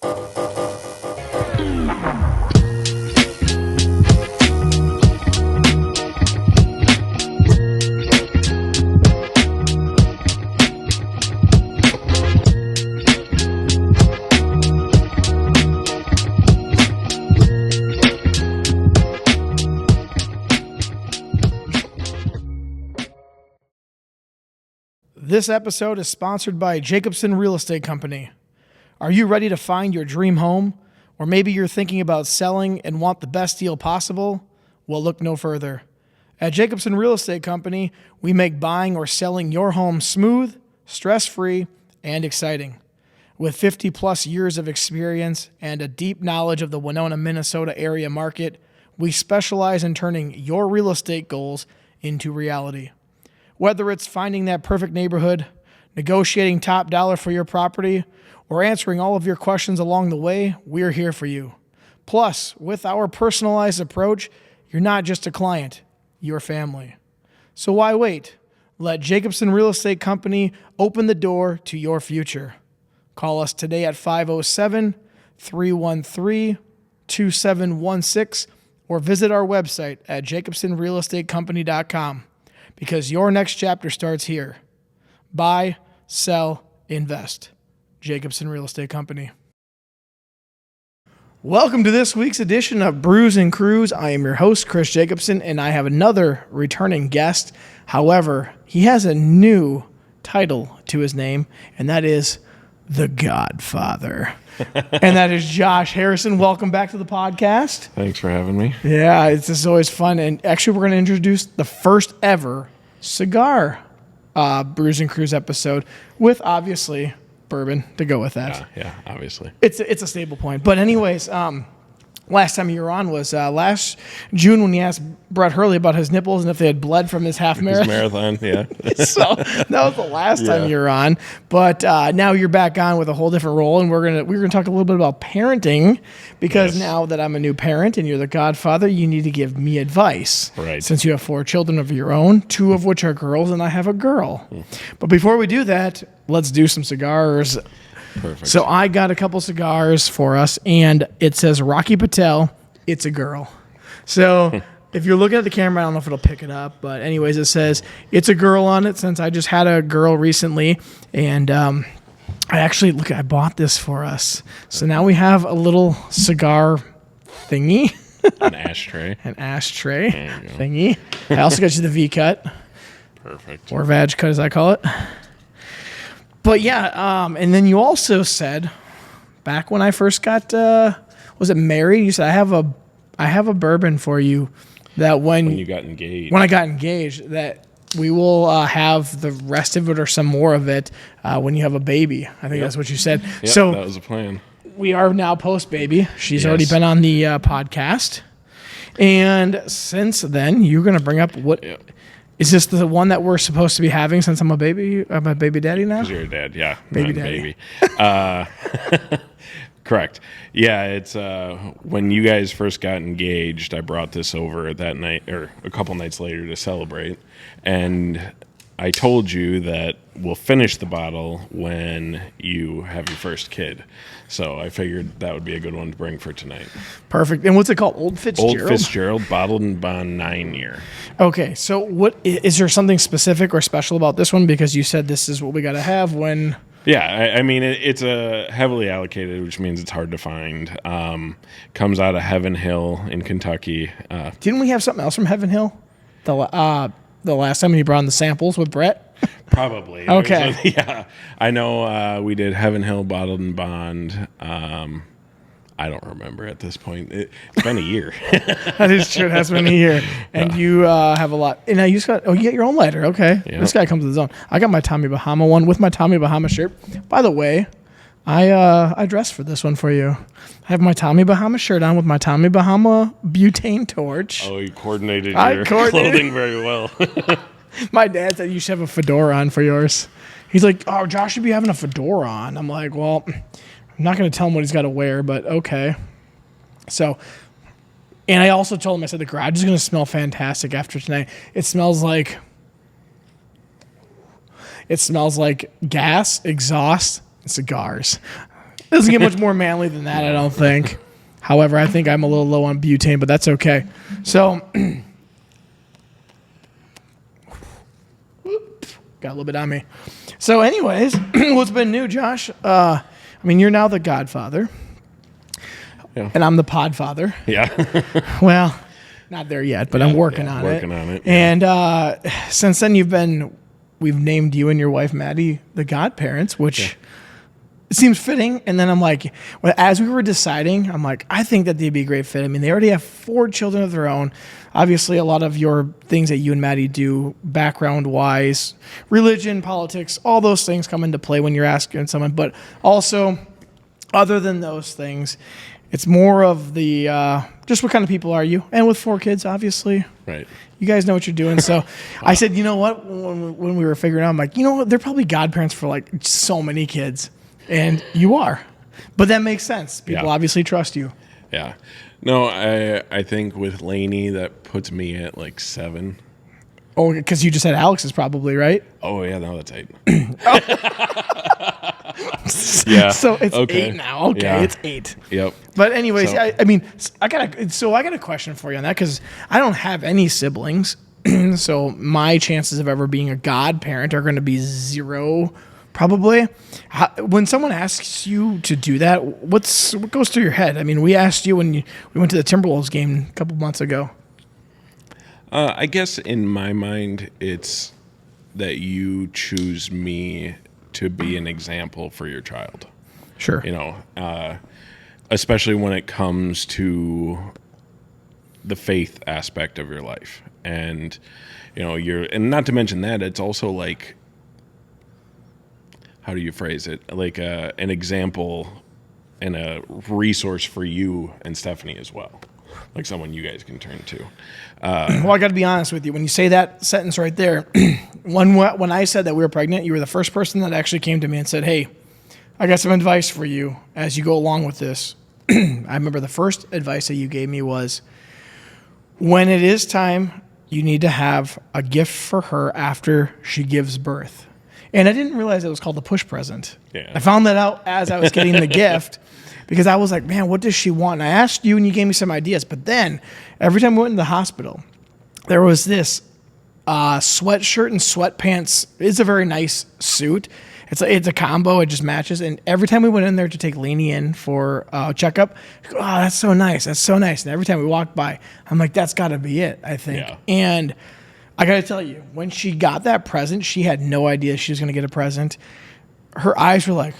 This episode is sponsored by Jacobson Real Estate Company. Are you ready to find your dream home? Or maybe you're thinking about selling and want the best deal possible? Well, look no further. At Jacobson Real Estate Company, we make buying or selling your home smooth, stress-free, and exciting. With 50 plus years of experience and a deep knowledge of the Winona, Minnesota area market, we specialize in turning your real estate goals into reality. Whether it's finding that perfect neighborhood, negotiating top dollar for your property, or answering all of your questions along the way, we're here for you. Plus, with our personalized approach, you're not just a client, you're family. So why wait? Let Jacobson Real Estate Company open the door to your future. Call us today at 507-313-2716 or visit our website at jacobsonrealestatecompany.com. Because your next chapter starts here. Buy, sell, invest. Jacobson Real Estate Company. Welcome to this week's edition of Brews and Crews. I am your host, Chris Jacobson, and I have another returning guest. However, he has a new title to his name, and that is the Godfather. And that is Josh Harrison. Welcome back to the podcast. Thanks for having me. Yeah, this is always fun. And actually, we're going to introduce the first ever cigar Brews and Crews episode with, obviously, bourbon to go with that. Yeah, obviously. It's a staple point. But anyways, last time you were on was last June when you asked Brett Hurley about his nipples and if they had bled from his half marathon. Yeah. So that was the last time you were on. But now you're back on with a whole different role, and we're gonna talk a little bit about parenting because now that I'm a new parent and you're the godfather, you need to give me advice. Right. Since you have 4 children of your own, 2 of which are girls, and I have a girl. But before we do that, let's do some cigars. Perfect. So I got a couple cigars for us, and it says Rocky Patel, it's a girl. So if you're looking at the camera, I don't know if it'll pick it up, but anyways, it says it's a girl on it since I just had a girl recently, and I bought this for us. So now we have a little cigar thingy. An ashtray. An ashtray thingy. I also got you the V-cut. Perfect. Or vag cut, as I call it. But yeah, and then you also said, back when I first got, was it married? You said, I have a bourbon for you that when you got engaged. When I got engaged, that we will have the rest of it or some more of it when you have a baby. I think that's what you said. Yep, so that was the plan. We are now post-baby. She's already been on the podcast. And since then, you're going to bring up what... Yep. Is this the one that we're supposed to be having since I'm a baby daddy now? Because you're a dad, yeah. Baby daddy. Correct. Yeah, it's when you guys first got engaged, I brought this over that night, or a couple nights later to celebrate. And I told you that we'll finish the bottle when you have your first kid. So I figured that would be a good one to bring for tonight. Perfect. And what's it called? Old Fitzgerald? Old Fitzgerald, bottled and bond 9-year. Okay. So what is there something specific or special about this one? Because you said this is what we got to have when... Yeah, I mean, it's a heavily allocated, which means it's hard to find. Comes out of Heaven Hill in Kentucky. Didn't we have something else from Heaven Hill? The last time you brought in the samples with Brett? Probably. Okay. Yeah. I know we did Heaven Hill Bottled and Bond. I don't remember at this point. It's been a year. That is true. It has been a year. And you have a lot. And now you just got, you get your own lighter. Okay. Yeah. This guy comes to the zone. I got my Tommy Bahama one with my Tommy Bahama shirt. By the way, I dressed for this one for you. I have my Tommy Bahama shirt on with my Tommy Bahama butane torch. Oh, you coordinated your clothing very well. My dad said you should have a fedora on for yours. He's like, oh, Josh should be having a fedora on. I'm like, well, I'm not going to tell him what he's got to wear, but okay. So, and I also told him, I said, the garage is going to smell fantastic after tonight. It smells like gas, exhaust, and cigars. Doesn't get much more manly than that, I don't think. However, I think I'm a little low on butane, but that's okay. So, got a little bit on me. So anyways, what's been new, Josh? I mean, you're now the Godfather. Yeah. And I'm the Podfather. Yeah. Well, not there yet, but I'm working on it. Working on it. And since then, we've named you and your wife, Maddie, the godparents, which seems fitting. And then I'm like, as we were deciding, I'm like, I think that they'd be a great fit. I mean, they already have 4 children of their own. Obviously, a lot of your things that you and Maddie do, background-wise, religion, politics, all those things come into play when you're asking someone. But also, other than those things, it's more of the just what kind of people are you? And with 4 kids, obviously. Right. You guys know what you're doing. So I said, you know what? When we were figuring out, I'm like, you know what? They're probably godparents for like so many kids. And you are. But that makes sense. People obviously trust you. Yeah. No, I think with Lainey, that puts me at like 7. Oh, because you just said Alex's probably, right? Oh, yeah, no, that's 8. Yeah. So it's 8 now. Okay, Yeah. it's 8. Yep. But anyways, So- I mean, I got a question for you on that because I don't have any siblings. So my chances of ever being a godparent are going to be 0, probably. When someone asks you to do that, what goes through your head? I mean, we asked you when we went to the Timberwolves game a couple months ago. I guess in my mind, it's that you choose me to be an example for your child. Sure. You know, especially when it comes to the faith aspect of your life. And, you know, and not to mention that, it's also like, how do you phrase it? Like an example and a resource for you and Stephanie as well. Like someone you guys can turn to. Well, I got to be honest with you. When you say that sentence right there, when I said that we were pregnant, you were the first person that actually came to me and said, hey, I got some advice for you as you go along with this. I remember the first advice that you gave me was, when it is time, you need to have a gift for her after she gives birth. And I didn't realize it was called the push present. Yeah. I found that out as I was getting the gift because I was like, man, what does she want? And I asked you and you gave me some ideas. But then every time we went in the hospital, there was this sweatshirt and sweatpants. It's a very nice suit. It's a combo. It just matches. And every time we went in there to take Lainey in for a checkup, oh, that's so nice. That's so nice. And every time we walked by, I'm like, that's got to be it, I think. Yeah. And I got to tell you, when she got that present, she had no idea she was going to get a present. Her eyes were like,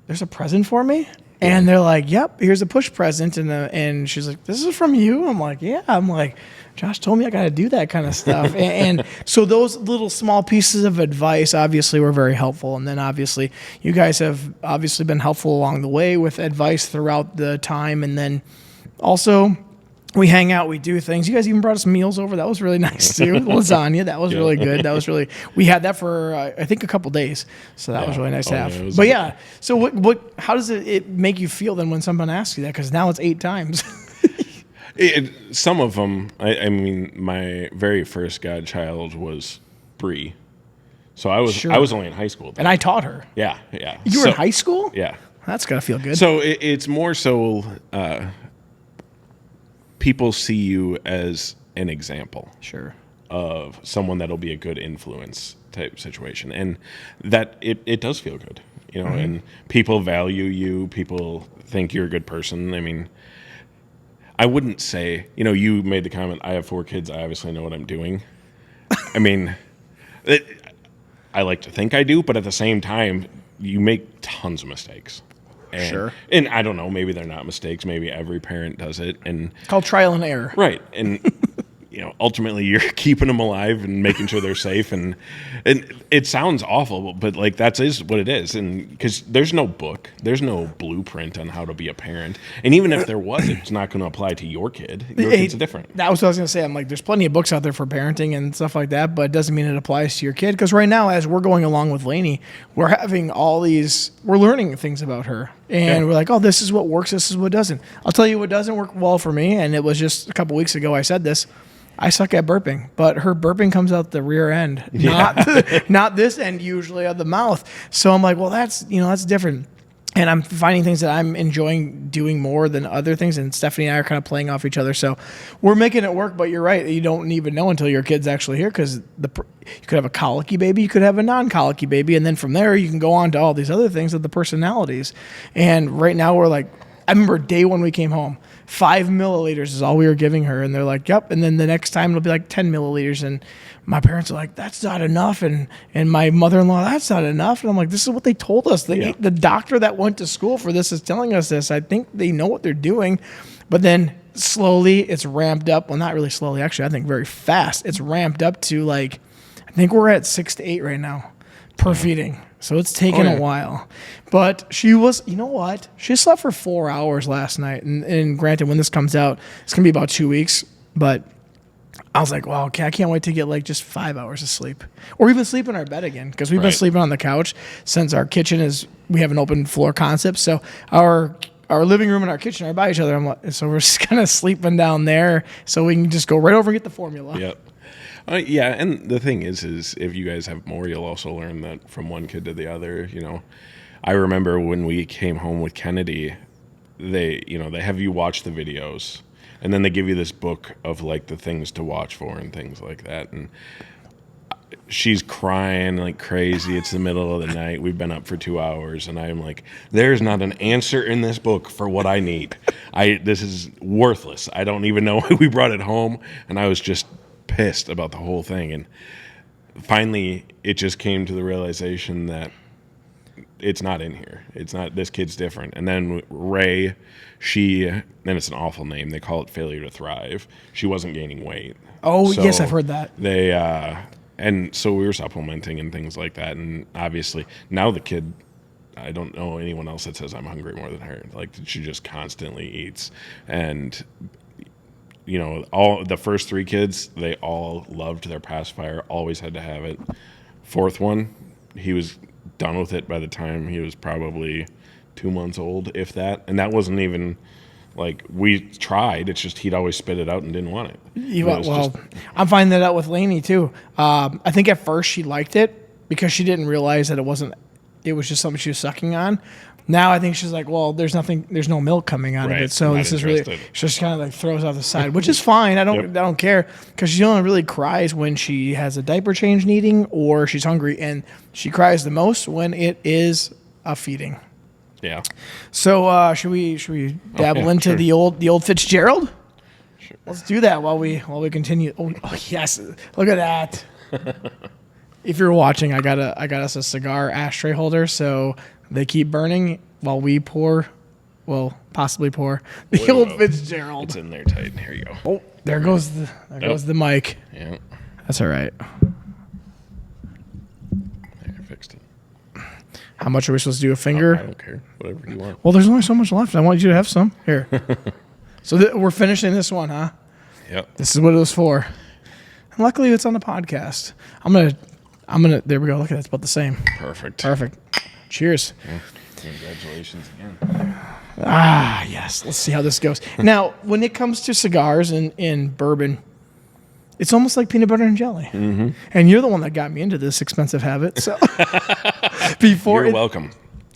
there's a present for me? And they're like, yep, here's a push present. And she's like, this is from you? I'm like, yeah. I'm like, Josh told me I got to do that kind of stuff. and so those little small pieces of advice obviously were very helpful. And then obviously you guys have obviously been helpful along the way with advice throughout the time. And then also we hang out, we do things. You guys even brought us meals over. That was really nice too. Lasagna, that was really good. That was really, we had that for I think a couple days. So that was really nice to have. Yeah, but yeah, so how does it make you feel then when someone asks you that? Because now it's 8 times. Some of them, I mean, my very first godchild was Bree. So I was only in high school then. And I taught her. Yeah. You were in high school? Yeah. That's got to feel good. So it's more so people see you as an example. Sure. Of someone that'll be a good influence type situation. And that it does feel good, you know, and people value you. People think you're a good person. I mean, I wouldn't say, you know, you made the comment, I have 4 kids. I obviously know what I'm doing. I mean, I like to think I do, but at the same time, you make tons of mistakes. And, Sure. And I don't know, maybe they're not mistakes. Maybe every parent does it. And It's called trial and error. right. And, you know, ultimately you're keeping them alive and making sure they're safe. And it sounds awful, but like that is what it is. And because there's no book, there's no blueprint on how to be a parent. And even if there was, it's not going to apply to your kid. Your kid's different. That was what I was going to say. I'm like, there's plenty of books out there for parenting and stuff like that, but it doesn't mean it applies to your kid. Because right now, as we're going along with Lainey, we're having we're learning things about her. And we're like, oh, this is what works, this is what doesn't. I'll tell you what doesn't work well for me, and it was just a couple weeks ago I said this. I suck at burping, but her burping comes out the rear end, not this end usually of the mouth. So I'm like, well, that's different. And I'm finding things that I'm enjoying doing more than other things. And Stephanie and I are kind of playing off each other. So we're making it work. But you're right. You don't even know until your kid's actually here, because you could have a colicky baby. You could have a non-colicky baby. And then from there, you can go on to all these other things of the personalities. And right now we're like, I remember day one we came home, 5 milliliters is all we were giving her. And they're like, yep. And then the next time it'll be like 10 milliliters. And my parents are like, that's not enough. And my mother-in-law, that's not enough. And I'm like, this is what they told us. The doctor that went to school for this is telling us this. I think they know what they're doing. But then slowly it's ramped up. Well, not really slowly. Actually, I think very fast. It's ramped up to like, I think we're at 6 to 8 right now per feeding. So it's taken a while. But she was, you know what? She slept for 4 hours last night. And granted, when this comes out, it's going to be about 2 weeks. But I was like, wow, okay, I can't wait to get like just 5 hours of sleep. Or even sleep in our bed again, because we've been sleeping on the couch since our kitchen we have an open floor concept. So our living room and our kitchen are by each other. So we're just kind of sleeping down there so we can just go right over and get the formula. Yep. Yeah, and the thing is if you guys have more, you'll also learn that from one kid to the other. You know, I remember when we came home with Kennedy, they have you watch the videos, and then they give you this book of like the things to watch for and things like that. And she's crying like crazy. It's the middle of the night. We've been up for 2 hours, and I'm like, there's not an answer in this book for what I need. This is worthless. I don't even know why we brought it home, and I was just pissed about the whole thing. And finally it just came to the realization that it's not in here. It's not, this kid's different. And then Ray, and it's an awful name, they call it failure to thrive. She wasn't gaining weight. Oh, so yes, I've heard that. And so we were supplementing and things like that. And obviously now the kid, I don't know anyone else that says I'm hungry more than her. Like, she just constantly eats. And you know, all the first 3 kids, they all loved their pacifier, always had to have it. 4th one, he was done with it by the time he was probably 2 months old, if that. And that wasn't even like, we tried. It's just he'd always spit it out and didn't want it. I'm finding that out with Lainey too. I think at first she liked it because she didn't realize that it was just something she was sucking on. Now I think she's like, well, there's no milk coming out of it, so this is really, she just kind of like throws out the side, which is fine. I don't care, because she only really cries when she has a diaper change needing or she's hungry, and she cries the most when it is a feeding. Yeah. So should we dabble into the old Fitzgerald? Sure. Let's do that while we continue. Oh yes, look at that. If you're watching, I got us a cigar ashtray holder, so they keep burning while we possibly pour the old Fitzgerald. It's in there tight. Here you go. Oh, there goes the mic. Yeah. That's all right. There, I fixed it. How much are we supposed to do? A finger? I don't care. Whatever you want. Well, there's only so much left. I want you to have some. Here. So we're finishing this one, huh? Yep. This is what it was for. And luckily, it's on the podcast. I'm gonna. There we go. Look at that. It's about the same. Perfect. Cheers. Yeah. Congratulations again. Ah, yes. Let's see how this goes. Now, when it comes to cigars and bourbon, it's almost like peanut butter and jelly. Mm-hmm. And you're the one that got me into this expensive habit. So you're welcome.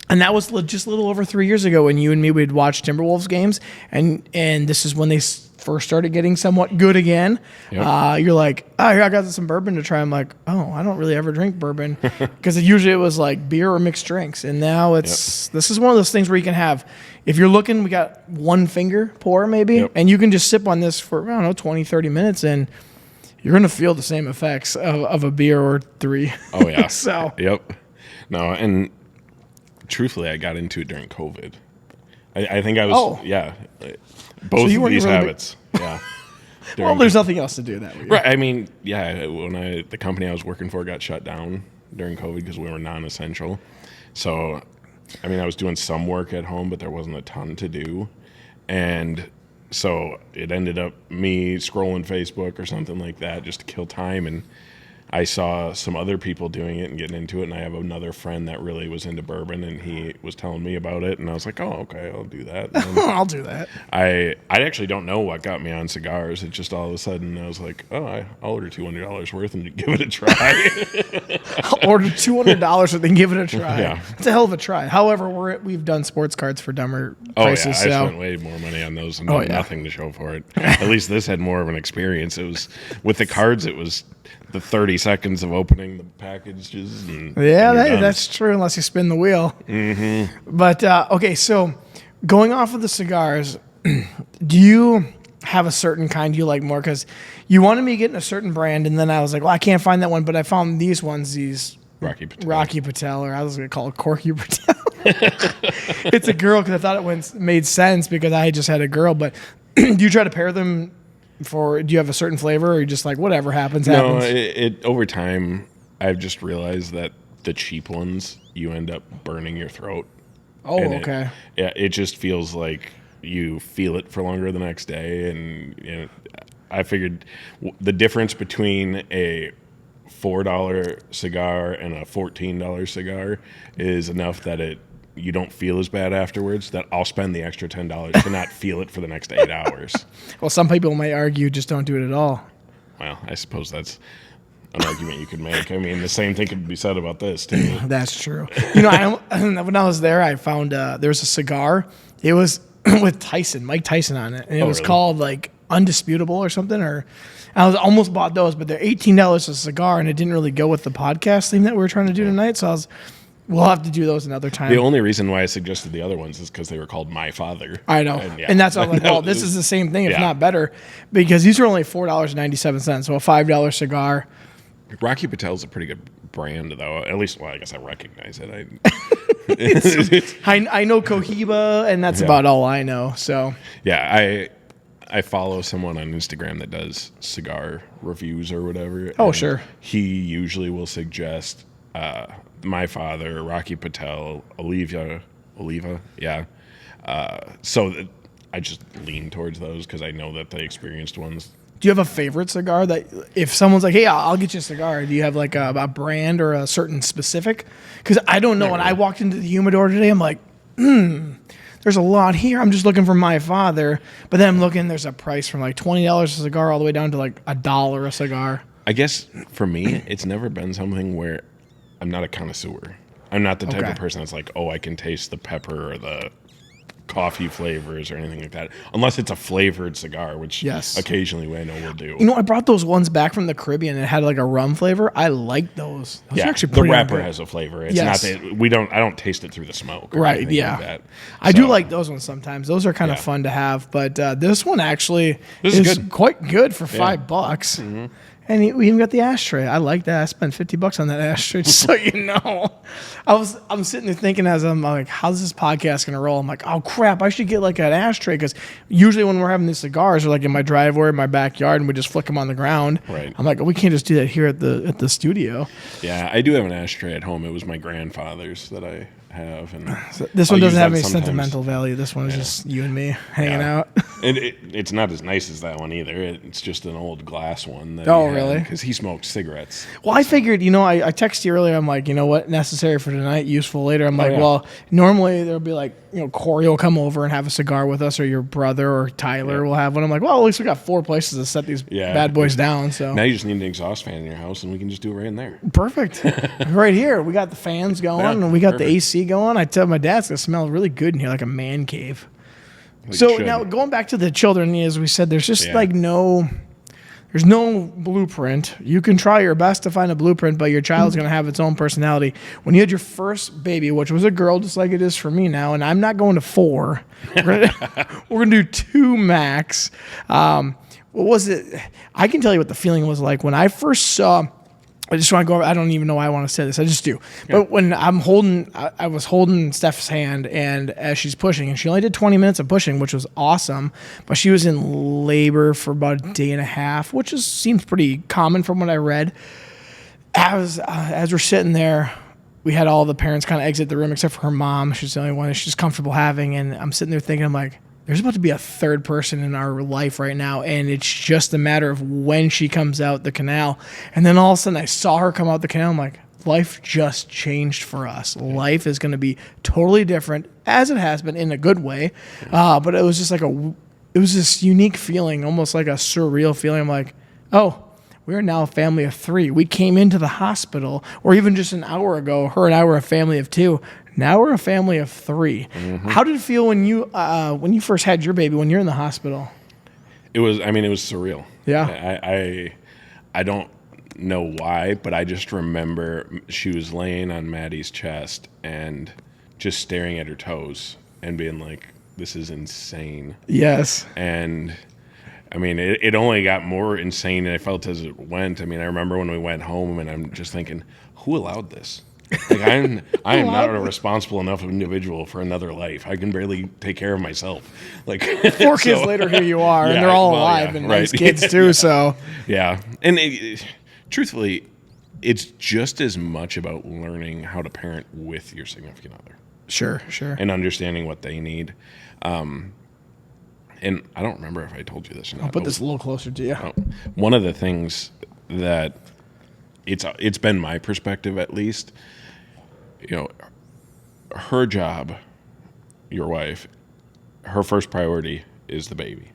And that was just a little over 3 years ago when you and me would watch Timberwolves games, and this is when they first started getting somewhat good again. Yep. You're like, oh, here, I got some bourbon to try. I'm like, oh, I don't really ever drink bourbon, because usually it was like beer or mixed drinks, and now this is one of those things where you can have, if you're looking, we got one finger pour maybe, and you can just sip on this for, I don't know, 20, 30 minutes, and you're going to feel the same effects of a beer or 3. Oh, yeah. So. Yep. No, and truthfully, I got into it during COVID. I think I was, both of these habits. Yeah. Well, there's nothing else to do that week. Right. I mean, when the company I was working for got shut down during COVID because we were non-essential. So, I mean, I was doing some work at home, but there wasn't a ton to do. And so it ended up me scrolling Facebook or something like that just to kill time. And I saw some other people doing it and getting into it, and I have another friend that really was into bourbon, and he was telling me about it, and I was like, oh, okay, I'll do that. I'll do that. I actually don't know what got me on cigars. It just all of a sudden I was like, oh, I'll order $200 worth and give it a try. I'll order $200 and then give it a try. Yeah. It's a hell of a try. However, we've done sports cards for dumber prices. I spent way more money on those and nothing to show for it. At least this had more of an experience. It was with the cards. It was the 30 seconds of opening the packages. And that's true, unless you spin the wheel. Mm-hmm. But, okay, so going off of the cigars, do you have a certain kind you like more? Because you wanted me getting a certain brand, and then I was like, well, I can't find that one, but I found these ones, these Rocky Patel, or I was going to call it Corky Patel. It's a girl because I thought it made sense because I had just had a girl, but do you try to pair them do you have a certain flavor, or you just like whatever happens? No, it over time I've just realized that the cheap ones you end up burning your throat. Oh, okay. It just feels like you feel it for longer the next day, and I figured the difference between a $4 cigar and a $14 cigar is enough that you don't feel as bad afterwards, that I'll spend the extra $10 to not feel it for the next 8 hours. Well, some people might argue just don't do it at all. Well, I suppose that's an argument you could make. I mean, the same thing could be said about this, too. That's true. When I was there, I found there was a cigar. It was with Mike Tyson on it. And it was called like Undisputable or something. I almost bought those, but they're $18 a cigar, and it didn't really go with the podcast theme that we were trying to do tonight. So we'll have to do those another time. The only reason why I suggested the other ones is because they were called My Father. I know. And that's why I'm like, well, this is the same thing, if not better, because these are only $4.97. So a $5 cigar. Rocky Patel's a pretty good brand, though. At least, well, I guess I recognize it. I know Cohiba, and that's about all I know. So yeah, I follow someone on Instagram that does cigar reviews or whatever. Oh, sure. He usually will suggest My Father, Rocky Patel, Oliva, yeah. So I just lean towards those because I know that the experienced ones. Do you have a favorite cigar that if someone's like, hey, I'll get you a cigar, do you have like a brand or a certain specific? Because I don't know. When I walked into the humidor today, I'm like, there's a lot here. I'm just looking for My Father. But then I'm looking, there's a price from like $20 a cigar all the way down to like $1 a cigar. I guess for me, it's never been something where I'm not a connoisseur. I'm not the type of person that's like, oh, I can taste the pepper or the coffee flavors or anything like that, unless it's a flavored cigar, which occasionally I know we'll do. I brought those ones back from the Caribbean and it had like a rum flavor. I like those. Those are actually the pretty wrapper good. Has a flavor. It's not that I don't taste it through the smoke. Right. Yeah. Like that. I do like those ones sometimes. Those are kind of fun to have, but this one actually is quite good for $5. Mm-hmm. And we even got the ashtray. I like that. I spent $50 on that ashtray, just so you know. I'm sitting there thinking as I'm like, how's this podcast going to roll? I'm like, oh, crap, I should get like an ashtray because usually when we're having these cigars, they're like in my driveway, in my backyard, and we just flick them on the ground. Right. I'm like, we can't just do that here at the studio. Yeah, I do have an ashtray at home. It was my grandfather's that I have. And so this one doesn't have any sentimental value. This one is just you and me hanging out. It's not as nice as that one either. It's just an old glass one. Really? Because he smoked cigarettes. Well, I figured, I texted you earlier. I'm like, you know what? Necessary for tonight, useful later. I'm like, well, normally there'll be like, Corey will come over and have a cigar with us, or your brother or Tyler will have one. I'm like, well, at least we got 4 places to set these bad boys down. So now you just need an exhaust fan in your house, and we can just do it right in there. Perfect. Right here. We got the fans going, and we got the AC going. I tell my dad it's going to smell really good in here, like a man cave. So now going back to the children, as we said, there's just there's no blueprint. You can try your best to find a blueprint, but your child's going to have its own personality. When you had your first baby, which was a girl, just like it is for me now, and I'm not going to 4. We're going to do 2 max. What was it? I can tell you what the feeling was like when I first saw. I just want to go over. I don't even know why I want to say this. I just do. Yeah. But when I was holding Steph's hand, and as she's pushing, and she only did 20 minutes of pushing, which was awesome. But she was in labor for about a day and a half, which seems pretty common from what I read. As we're sitting there, we had all the parents kind of exit the room except for her mom. She's the only one that she's comfortable having. And I'm sitting there thinking, I'm like, there's about to be a third person in our life right now, and it's just a matter of when she comes out the canal. And then all of a sudden I saw her come out the canal. I'm like, life just changed for us. Life is going to be totally different, as it has been in a good way. But it was just like it was this unique feeling, almost like a surreal feeling. I'm like, oh, we're now a family of 3. We came into the hospital, or even just an hour ago, her and I were a family of 2. Now we're a family of 3. Mm-hmm. How did it feel when you first had your baby, when you're in the hospital? It was surreal. Yeah. I don't know why, but I just remember she was laying on Maddie's chest and just staring at her toes and being like, this is insane. Yes. And I mean, it only got more insane, and I felt as it went. I mean, I remember when we went home, and I'm just thinking, who allowed this? Like, I am not a responsible enough individual for another life. I can barely take care of myself. Like 4 kids later, here you are, and they're all alive and nice kids too. So yeah, and truthfully, it's just as much about learning how to parent with your significant other. Sure. And understanding what they need. And I don't remember if I told you this or not. I'll put this a little closer to you. One of the things that it's been my perspective, at least, her job, your wife, her first priority is the baby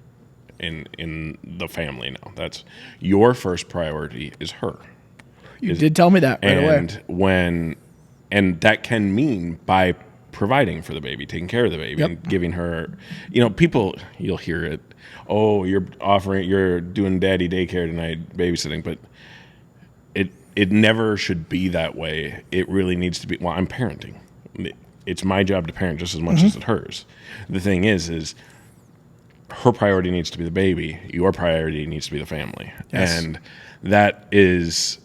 in the family now. That's your first priority is her. You did tell me that right away. And that can mean by providing for the baby, taking care of the baby, and giving her, people, you'll hear it. Oh, you're doing daddy daycare tonight, babysitting, but it never should be that way. It really needs to be. Well, I'm parenting. It's my job to parent just as much as it's hers. The thing is her priority needs to be the baby. Your priority needs to be the family, and that is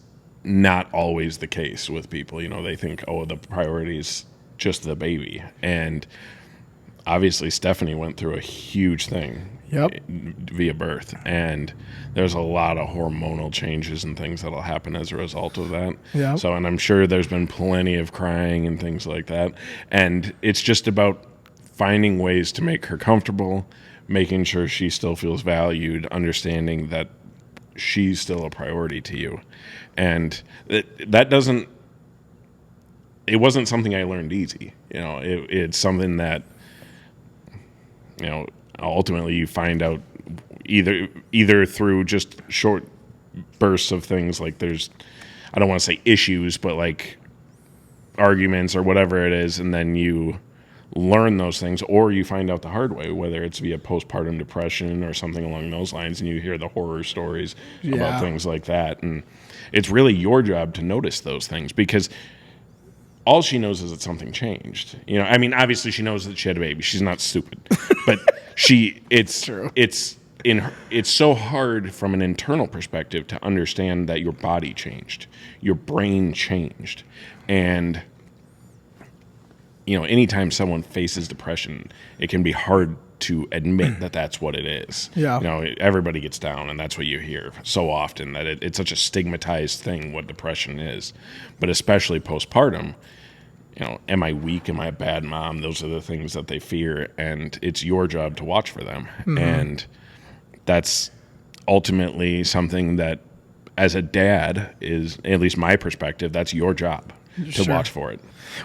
not always the case with people. They think, oh, the priority is just the baby. And obviously Stephanie went through a huge thing via birth, and there's a lot of hormonal changes and things that'll happen as a result of that. So, and I'm sure there's been plenty of crying and things like that, and it's just about finding ways to make her comfortable, making sure she still feels valued, understanding that she's still a priority to you. And that doesn't, it wasn't something I learned easy. It's something that, ultimately you find out either through just short bursts of things, like there's, I don't want to say issues, but like arguments or whatever it is, and then you learn those things, or you find out the hard way, whether it's via postpartum depression or something along those lines, and you hear the horror stories about things like that. And it's really your job to notice those things, because all she knows is that something changed. Obviously she knows that she had a baby. She's not stupid, but it's true. It's so hard from an internal perspective to understand that your body changed, your brain changed. And, anytime someone faces depression, it can be hard to admit that that's what it is. Everybody gets down, and that's what you hear so often, that it's such a stigmatized thing what depression is. But especially postpartum, am I weak? Am I a bad mom? Those are the things that they fear, and it's your job to watch for them. And that's ultimately something that, as a dad, is, at least my perspective, that's your job to watch for it.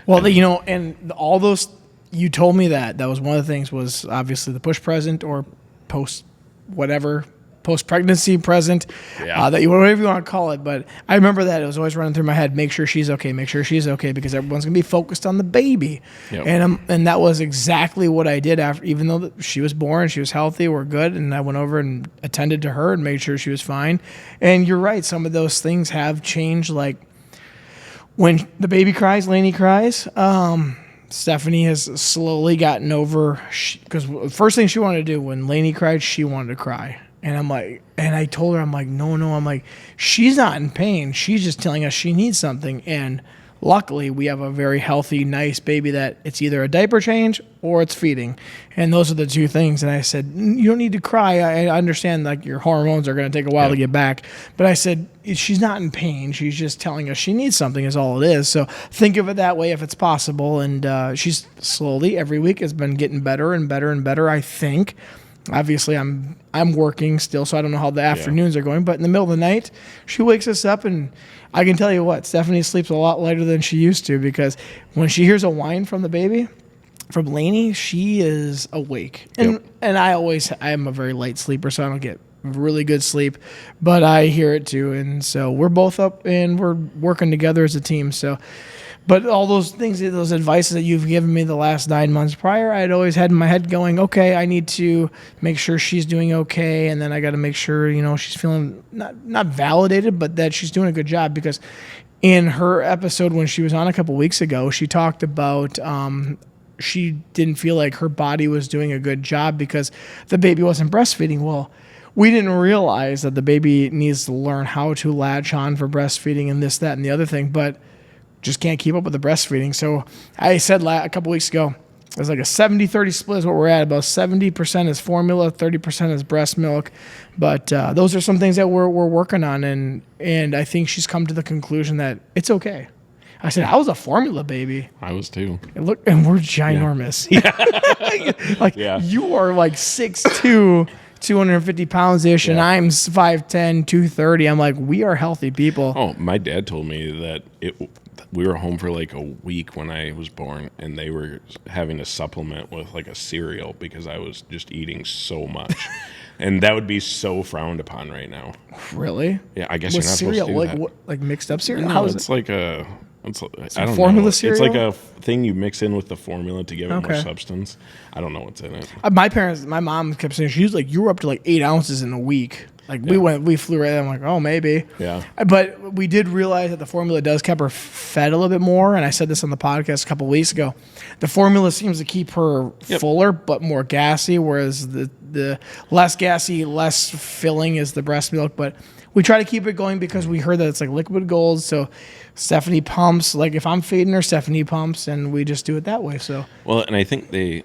Well, and all those, you told me that was one of the things, was obviously the push present or post-pregnancy present, that whatever you want to call it. But I remember that it was always running through my head, make sure she's okay, because everyone's going to be focused on the baby. And that was exactly what I did after, even though she was born, she was healthy, we're good. And I went over and attended to her and made sure she was fine. And you're right, some of those things have changed. Like when the baby cries, Lainey cries, Stephanie has slowly gotten over, because the first thing she wanted to do when Lainey cried, she wanted to cry. And I'm like, and I told her, I'm like, no, I'm like, she's not in pain. She's just telling us she needs something. And luckily we have a very healthy, nice baby that it's either a diaper change or it's feeding. And those are the two things. And I said, you don't need to cry. I understand like your hormones are going to take a while to get back. But I said, she's not in pain. She's just telling us she needs something is all it is. So think of it that way if it's possible. And she's slowly every week has been getting better and better and better, I think. Obviously, I'm working still, so I don't know how the afternoons are going. But in the middle of the night, she wakes us up, and I can tell you what, Stephanie sleeps a lot lighter than she used to, because when she hears a whine from the baby, from Lainey, she is awake. And I'm a very light sleeper, so I don't get really good sleep, but I hear it too. And so we're both up and we're working together as a team. So. But all those things, those advices that you've given me the last 9 months prior, I'd always had in my head going, okay, I need to make sure she's doing okay, and then I got to make sure, she's feeling not validated, but that she's doing a good job. Because in her episode when she was on a couple weeks ago, she talked about she didn't feel like her body was doing a good job because the baby wasn't breastfeeding. Well, we didn't realize that the baby needs to learn how to latch on for breastfeeding and this, that, and the other thing, but just can't keep up with the breastfeeding. So I said a couple weeks ago, it was like a 70-30 split is what we're at. About 70% is formula, 30% is breast milk. But those are some things that we're working on, and I think she's come to the conclusion that it's okay. I said, I was a formula baby. I was too. And we're ginormous. Yeah. You are like 6'2", 250 pounds-ish, and I'm 5'10", 230. I'm like, we are healthy people. Oh, my dad told me that we were home for like a week when I was born, and they were having to supplement with like a cereal because I was just eating so much. And that would be so frowned upon right now. Really? Yeah, I guess with you're not cereal, supposed to do that. Like mixed up cereal? No, it's like a... I don't formula know. cereal? It's like a thing you mix in with the formula to give it more substance. I don't know what's in it. My mom kept saying, she was like, you were up to like 8 ounces in a week. Like we flew right there. I'm like, oh, maybe. Yeah. But we did realize that the formula does keep her fed a little bit more. And I said this on the podcast a couple weeks ago. The formula seems to keep her fuller, but more gassy, whereas the less gassy, less filling is the breast milk. But we try to keep it going because we heard that it's like liquid gold. So Stephanie pumps. Like if I'm feeding her, Stephanie pumps, and we just do it that way. So well, and I think they,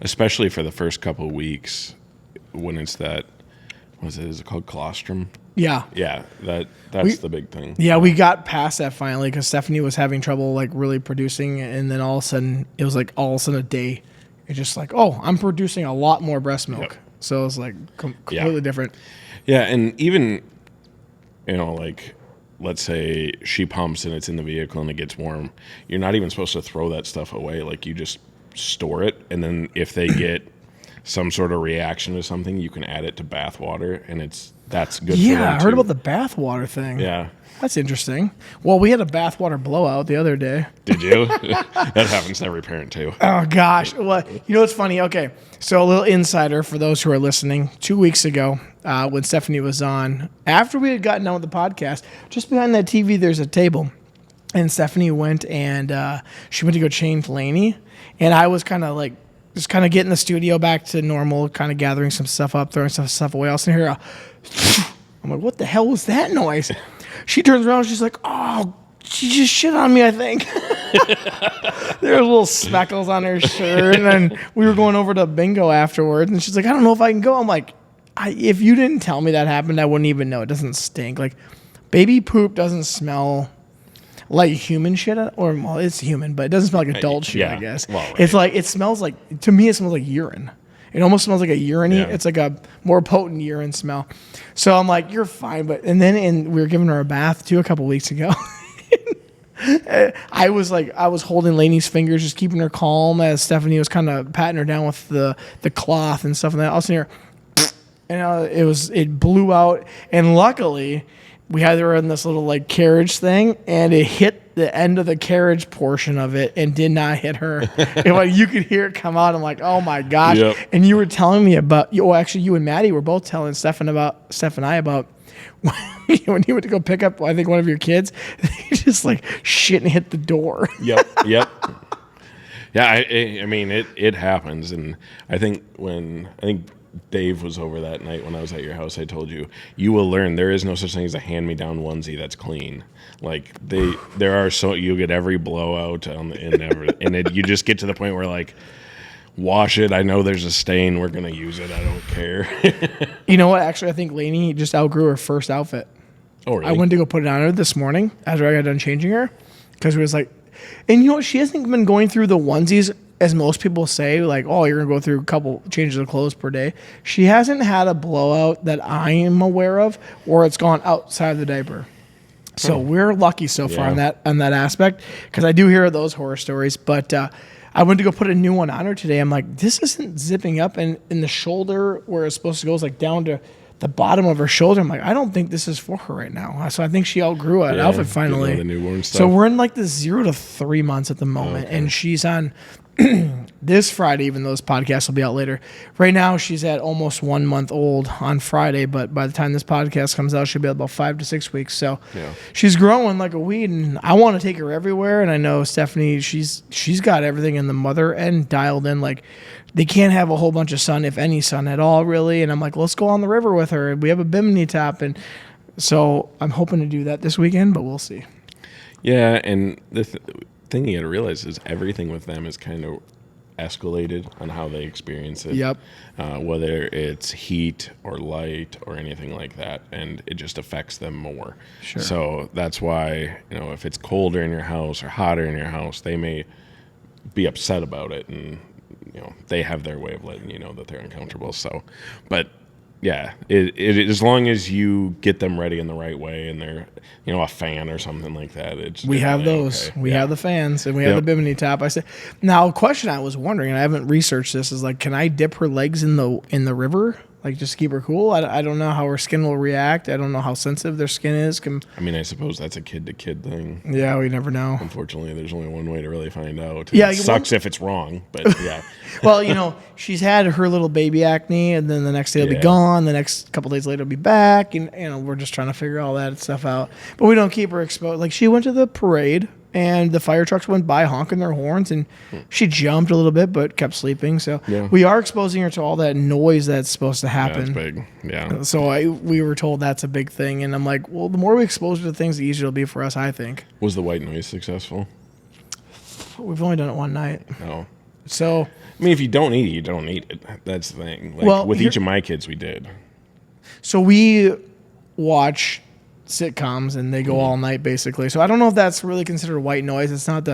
especially for the first couple of weeks, when it's that, is it called colostrum? Yeah. Yeah, that's the big thing. Yeah, we got past that finally because Stephanie was having trouble like really producing, and then all of a sudden it was like all of a sudden a day, it's just like, oh, I'm producing a lot more breast milk. Yep. So it was like completely different. Yeah, and even like, let's say she pumps and it's in the vehicle and it gets warm, you're not even supposed to throw that stuff away. Like you just store it, and then if they get some sort of reaction to something, you can add it to bath water, and that's good for them too. Yeah, I heard about the bath water thing. Yeah. That's interesting. Well, we had a bath water blowout the other day. Did you? That happens to every parent too. Oh, gosh. Well, what's funny? Okay, so a little insider for those who are listening. 2 weeks ago, when Stephanie was on, after we had gotten done with the podcast, just behind that TV, there's a table. And Stephanie went and she went to go change Lainey. And I was kind of like, just kind of getting the studio back to normal, kind of gathering some stuff up, throwing some stuff away. I was hear I'm like, what the hell was that noise? She turns around, she's like, oh, she just shit on me, I think. There were little speckles on her shirt. And then we were going over to bingo afterwards, and she's like, I don't know if I can go. I'm like, if you didn't tell me that happened, I wouldn't even know. It doesn't stink. Like, baby poop doesn't smell like human shit, or well, it's human, but it doesn't smell like adult shit. I guess it's like it smells like, to me, it smells like urine. It almost smells like a urine. Yeah. It's like a more potent urine smell. So I'm like, you're fine, and then we were giving her a bath too a couple weeks ago. I was holding Lainey's fingers, just keeping her calm as Stephanie was kind of patting her down with the cloth and stuff, and that. I was sitting here, and it blew out, and luckily we had her in this little like carriage thing, and it hit the end of the carriage portion of it and did not hit her. And like, you could hear it come out. I'm like, oh my gosh. Yep. And you were telling me about, actually you and Maddie were both telling Steph and I about when you went to go pick up, I think, one of your kids, he just like shit and hit the door. Yep. Yeah, I mean, it happens. And I think Dave was over that night when I was at your house, I told you, you will learn there is no such thing as a hand-me-down onesie that's clean. Like there are you'll get every blowout and you just get to the point where like, wash it. I know there's a stain. We're gonna use it. I don't care. You know what? Actually, I think Lainey just outgrew her first outfit. Oh, really? I went to go put it on her this morning after I got done changing her because it was like, and you know what? She hasn't been going through the onesies as most people say, like, oh, you're going to go through a couple changes of clothes per day. She hasn't had a blowout that I am aware of or it's gone outside the diaper. So we're lucky so far on that aspect because I do hear those horror stories. But I went to go put a new one on her today. I'm like, this isn't zipping up. And in the shoulder where it's supposed to go is like down to the bottom of her shoulder. I'm like, I don't think this is for her right now. So I think she outgrew an outfit finally. The newborn stuff. So we're in like the 0 to 3 months at the moment. And she's on this Friday, even though this podcast will be out later. Right now, she's at almost 1 month old on Friday, but by the time this podcast comes out, she'll be about 5 to 6 weeks. So she's growing like a weed, and I want to take her everywhere. And I know Stephanie, she's got everything in the mother end dialed in. Like they can't have a whole bunch of sun, if any sun at all, really. And I'm like, let's go on the river with her. We have a bimini top, and so I'm hoping to do that this weekend, but we'll see. Yeah, and the thing you got to realize is everything with them is kind of escalated on how they experience it. Yep. Whether it's heat or light or anything like that, and it just affects them more. Sure. So that's why, if it's colder in your house or hotter in your house, they may be upset about it, and they have their way of letting you know that they're uncomfortable. So, but yeah, it as long as you get them ready in the right way, and they're a fan or something like that. We have those. Okay. We have the fans, and we have the bimini top. I said, now a question I was wondering, and I haven't researched this, is like, can I dip her legs in the river? Like, just to keep her cool? I don't know how her skin will react. I don't know how sensitive their skin is. I suppose that's a kid-to-kid thing. Yeah, we never know. Unfortunately, there's only one way to really find out. Yeah, it sucks if it's wrong, but yeah. Well, she's had her little baby acne, and then the next day it'll be gone. The next couple days later it'll be back, and we're just trying to figure all that stuff out. But we don't keep her exposed. Like, she went to the parade, and the fire trucks went by honking their horns, and she jumped a little bit but kept sleeping. So we are exposing her to all that noise that's supposed to happen. Yeah, that's big. Yeah. So we were told that's a big thing, and I'm like, well, the more we expose her to things, the easier it'll be for us, I think. Was the white noise successful? We've only done it one night. No. So if you don't eat it, you don't eat it. That's the thing. Like, with each of my kids, we did. So we watch sitcoms, and they go all night, basically. So I don't know if that's really considered white noise. It's not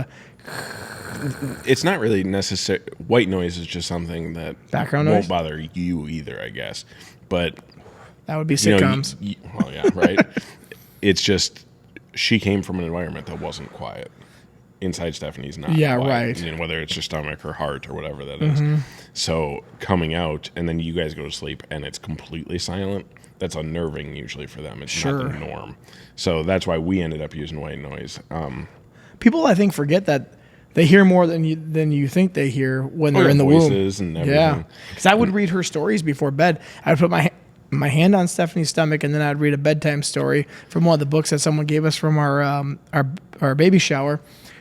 It's not really necessary. White noise is just something that background won't noise? bother you either, I guess. But that would be sitcoms. Well, yeah, right. It's just she came from an environment that wasn't quiet. Inside Stephanie's not. Yeah, quiet. right. Whether it's your stomach or heart or whatever that is. So coming out, and then you guys go to sleep, and it's completely silent. That's unnerving usually for them. It's not the norm. So that's why we ended up using white noise. People, I think, forget that they hear more than you think they hear when they're in the voices womb. And everything. Yeah, because I would read her stories before bed. I would put my hand on Stephanie's stomach, and then I'd read a bedtime story from one of the books that someone gave us from our baby shower,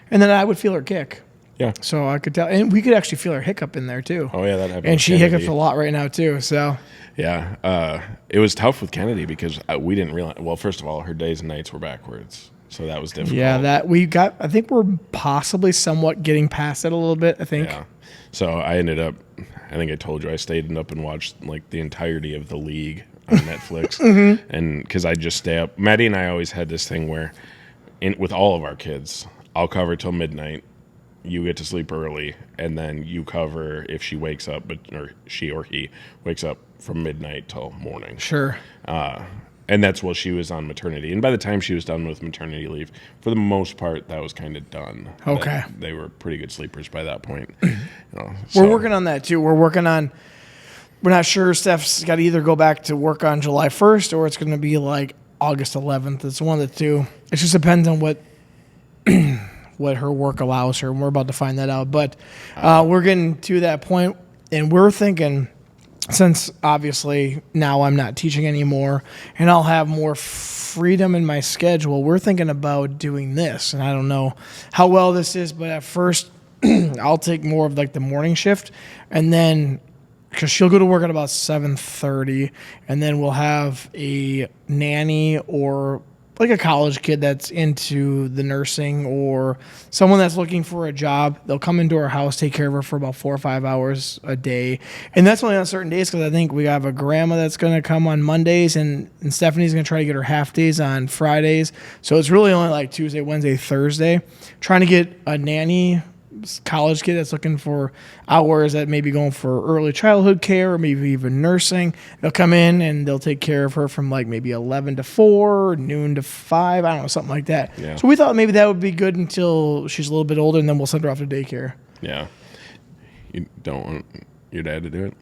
and then I would feel her kick. Yeah. So I could tell, and we could actually feel her hiccup in there too. Oh yeah, that happened. And she hiccups a lot right now too. So. Yeah, it was tough with Kennedy because we didn't realize. Well, first of all, her days and nights were backwards, so that was difficult. Yeah, that we got. I think we're possibly somewhat getting past it a little bit. I think. Yeah. So I ended up. I think I told you I stayed up and watched like the entirety of The League on Netflix, and because I just stay up. Maddie and I always had this thing where, with all of our kids, I'll cover till midnight. You get to sleep early, and then you cover if she wakes up, or she or he wakes up from midnight till morning. Sure. And that's while she was on maternity. And by the time she was done with maternity leave, for the most part, that was kind of done. Okay. They were pretty good sleepers by that point. We're working on that too. We're not sure. Steph's got to either go back to work on July 1st or it's going to be like August 11th. It's one of the two. It just depends on what her work allows her, and we're about to find that out. But we're getting to that point, and we're thinking, since obviously now I'm not teaching anymore, and I'll have more freedom in my schedule, we're thinking about doing this. And I don't know how well this is, but at first I'll take more of like the morning shift, and then because she'll go to work at about 7:30, and then we'll have a nanny or like a college kid that's into the nursing or someone that's looking for a job. They'll come into our house, take care of her for about 4 or 5 hours a day. And that's only on certain days because I think we have a grandma that's going to come on Mondays and Stephanie's going to try to get her half days on Fridays. So it's really only like Tuesday, Wednesday, Thursday. Trying to get a nanny college kid that's looking for hours that maybe going for early childhood care or maybe even nursing. They'll come in and they'll take care of her from like maybe 11 to 4, noon to 5, I don't know, something like that. Yeah. So we thought maybe that would be good until she's a little bit older, and then we'll send her off to daycare. Yeah. You don't want your dad to do it?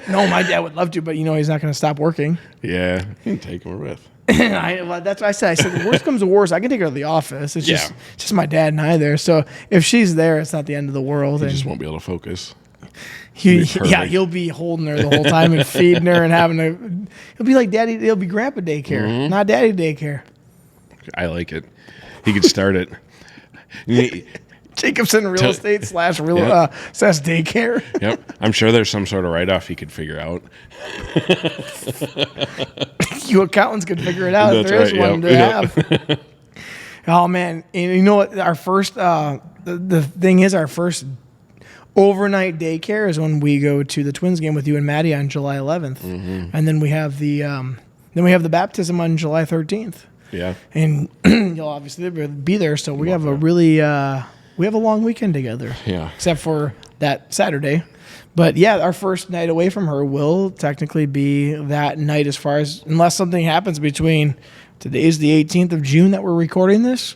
No, my dad would love to, but he's not going to stop working. Yeah. You can take him with. That's what I said. I said, the worst comes to worst, I can take her to the office. It's just my dad and I there. So if she's there, it's not the end of the world. He just won't be able to focus. He'll be holding her the whole time and feeding her and having to. He'll be like daddy. He'll be grandpa daycare, not daddy daycare. I like it. He could start it. Jacobson real estate / slash daycare. Yep. I'm sure there's some sort of write-off he could figure out. You accountants could figure it out if there is one to have. Oh, man. And you know what? Our first, the thing is, our first overnight daycare is when we go to the Twins game with you and Maddie on July 11th. Mm-hmm. And then we have the baptism on July 13th. Yeah. And you'll obviously be there. So we have a really, we have a long weekend together. Yeah. Except for that Saturday. But yeah, our first night away from her will technically be that night as far as, unless something happens between today's the 18th of June that we're recording this.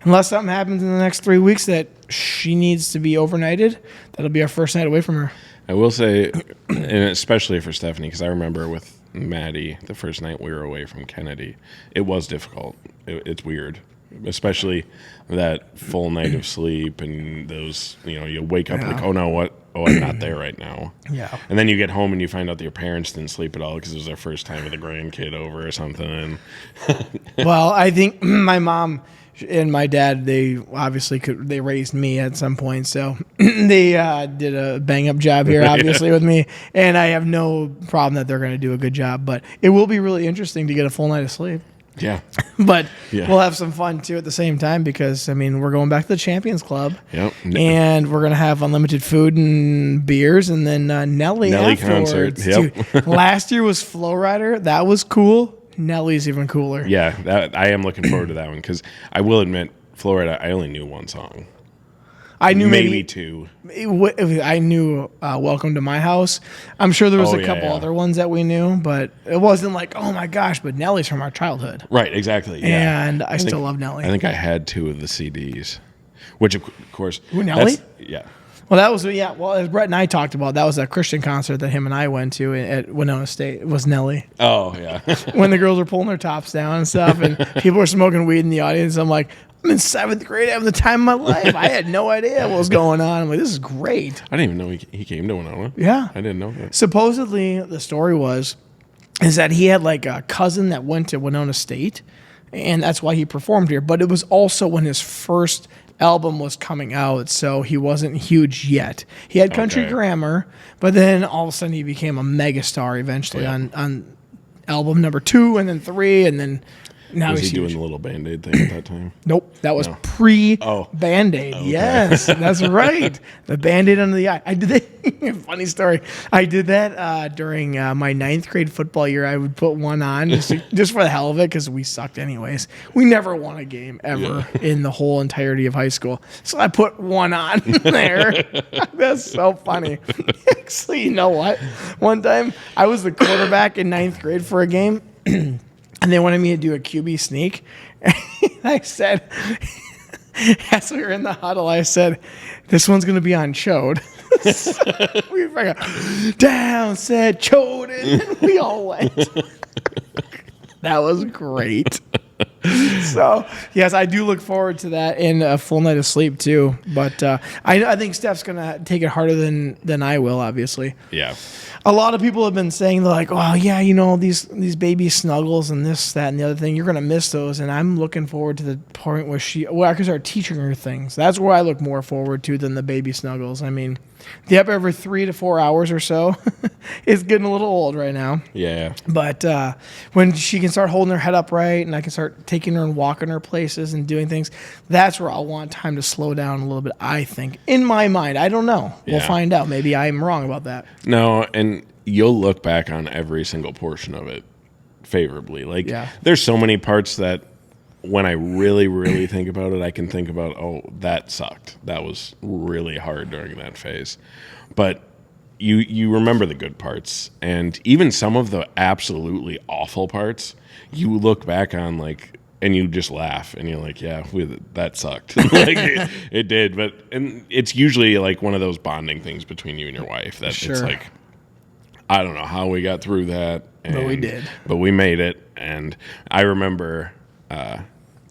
Unless something happens in the next 3 weeks that she needs to be overnighted, that'll be our first night away from her. I will say, and especially for Stephanie, because I remember with Maddie, the first night we were away from Kennedy, it was difficult. It's weird, especially that full night of sleep and those, you wake up like, oh no, what? Oh, I'm not there right now. Yeah. And then you get home and you find out that your parents didn't sleep at all because it was their first time with a grandkid over or something. Well, I think my mom and my dad, they obviously they raised me at some point, so they did a bang-up job here, obviously, with me, and I have no problem that they're going to do a good job, but it will be really interesting to get a full night of sleep. Yeah. But we'll have some fun, too, at the same time because, we're going back to the Champions Club. Yep. And we're going to have unlimited food and beers and then Nelly afterwards. Concert. Yep. Dude, last year was Flow Rider. That was cool. Nelly's even cooler. Yeah, I am looking forward to that one because I will admit, Florida, I only knew one song. I knew maybe two. I knew Welcome to My House. I'm sure there was a couple other ones that we knew, but it wasn't like, oh my gosh, but Nelly's from our childhood. Right, exactly. Yeah. And I still love Nelly. I think I had 2 of the CDs, which of course. Who, Nelly? Yeah. Well, that was, well, as Brett and I talked about, that was a Christian concert that him and I went to at Winona State. It was Nelly. Oh, yeah. When the girls were pulling their tops down and stuff, and people were smoking weed in the audience. I'm like, I'm in 7th grade having the time of my life. I had no idea what was going on. I'm like, this is great. I didn't even know he came to Winona. Yeah. I didn't know that. Supposedly, the story is that he had like a cousin that went to Winona State, and that's why he performed here. But it was also when his first album was coming out, so he wasn't huge yet. He had Country Grammar, but then all of a sudden he became a megastar eventually on album number 2 and then 3, and then now was he's he huge. doing the little Band-Aid thing at that time? Nope, that was pre-Band-Aid. Okay. Yes, that's right. The Band-Aid under the eye. I did that. Funny story. I did that during my 9th grade football year. I would put one on just for the hell of it because we sucked anyways. We never won a game ever in the whole entirety of high school. So I put one on there. That's so funny. Actually, you know what? One time I was the quarterback in 9th grade for a game. And they wanted me to do a QB sneak. And I said, as we were in the huddle, I said, this one's going to be on Chode. So we freaking down, said Chode, and we all went. That was great. So, yes, I do look forward to that and a full night of sleep, too. But I think Steph's going to take it harder than I will, obviously. Yeah. A lot of people have been saying, they're like, oh, yeah, these baby snuggles and this, that, and the other thing, you're going to miss those. And I'm looking forward to the point where I can start teaching her things. That's where I look more forward to than the baby snuggles. The up every 3 to 4 hours or so is getting a little old right now. Yeah. But when she can start holding her head up right and I can start taking her and walking her places and doing things, that's where I'll want time to slow down a little bit, I think. In my mind. I don't know. We'll find out. Maybe I'm wrong about that. No, and you'll look back on every single portion of it favorably. Like, there's so many parts that when I really, really think about it, I can think about, oh, that sucked. That was really hard during that phase. But you remember the good parts. And even some of the absolutely awful parts, you look back on, like, and you just laugh. And you're like, yeah, that sucked. Like, it did. And it's usually, like, one of those bonding things between you and your wife. That it's like, I don't know how we got through that. But we did. But we made it. And I remember...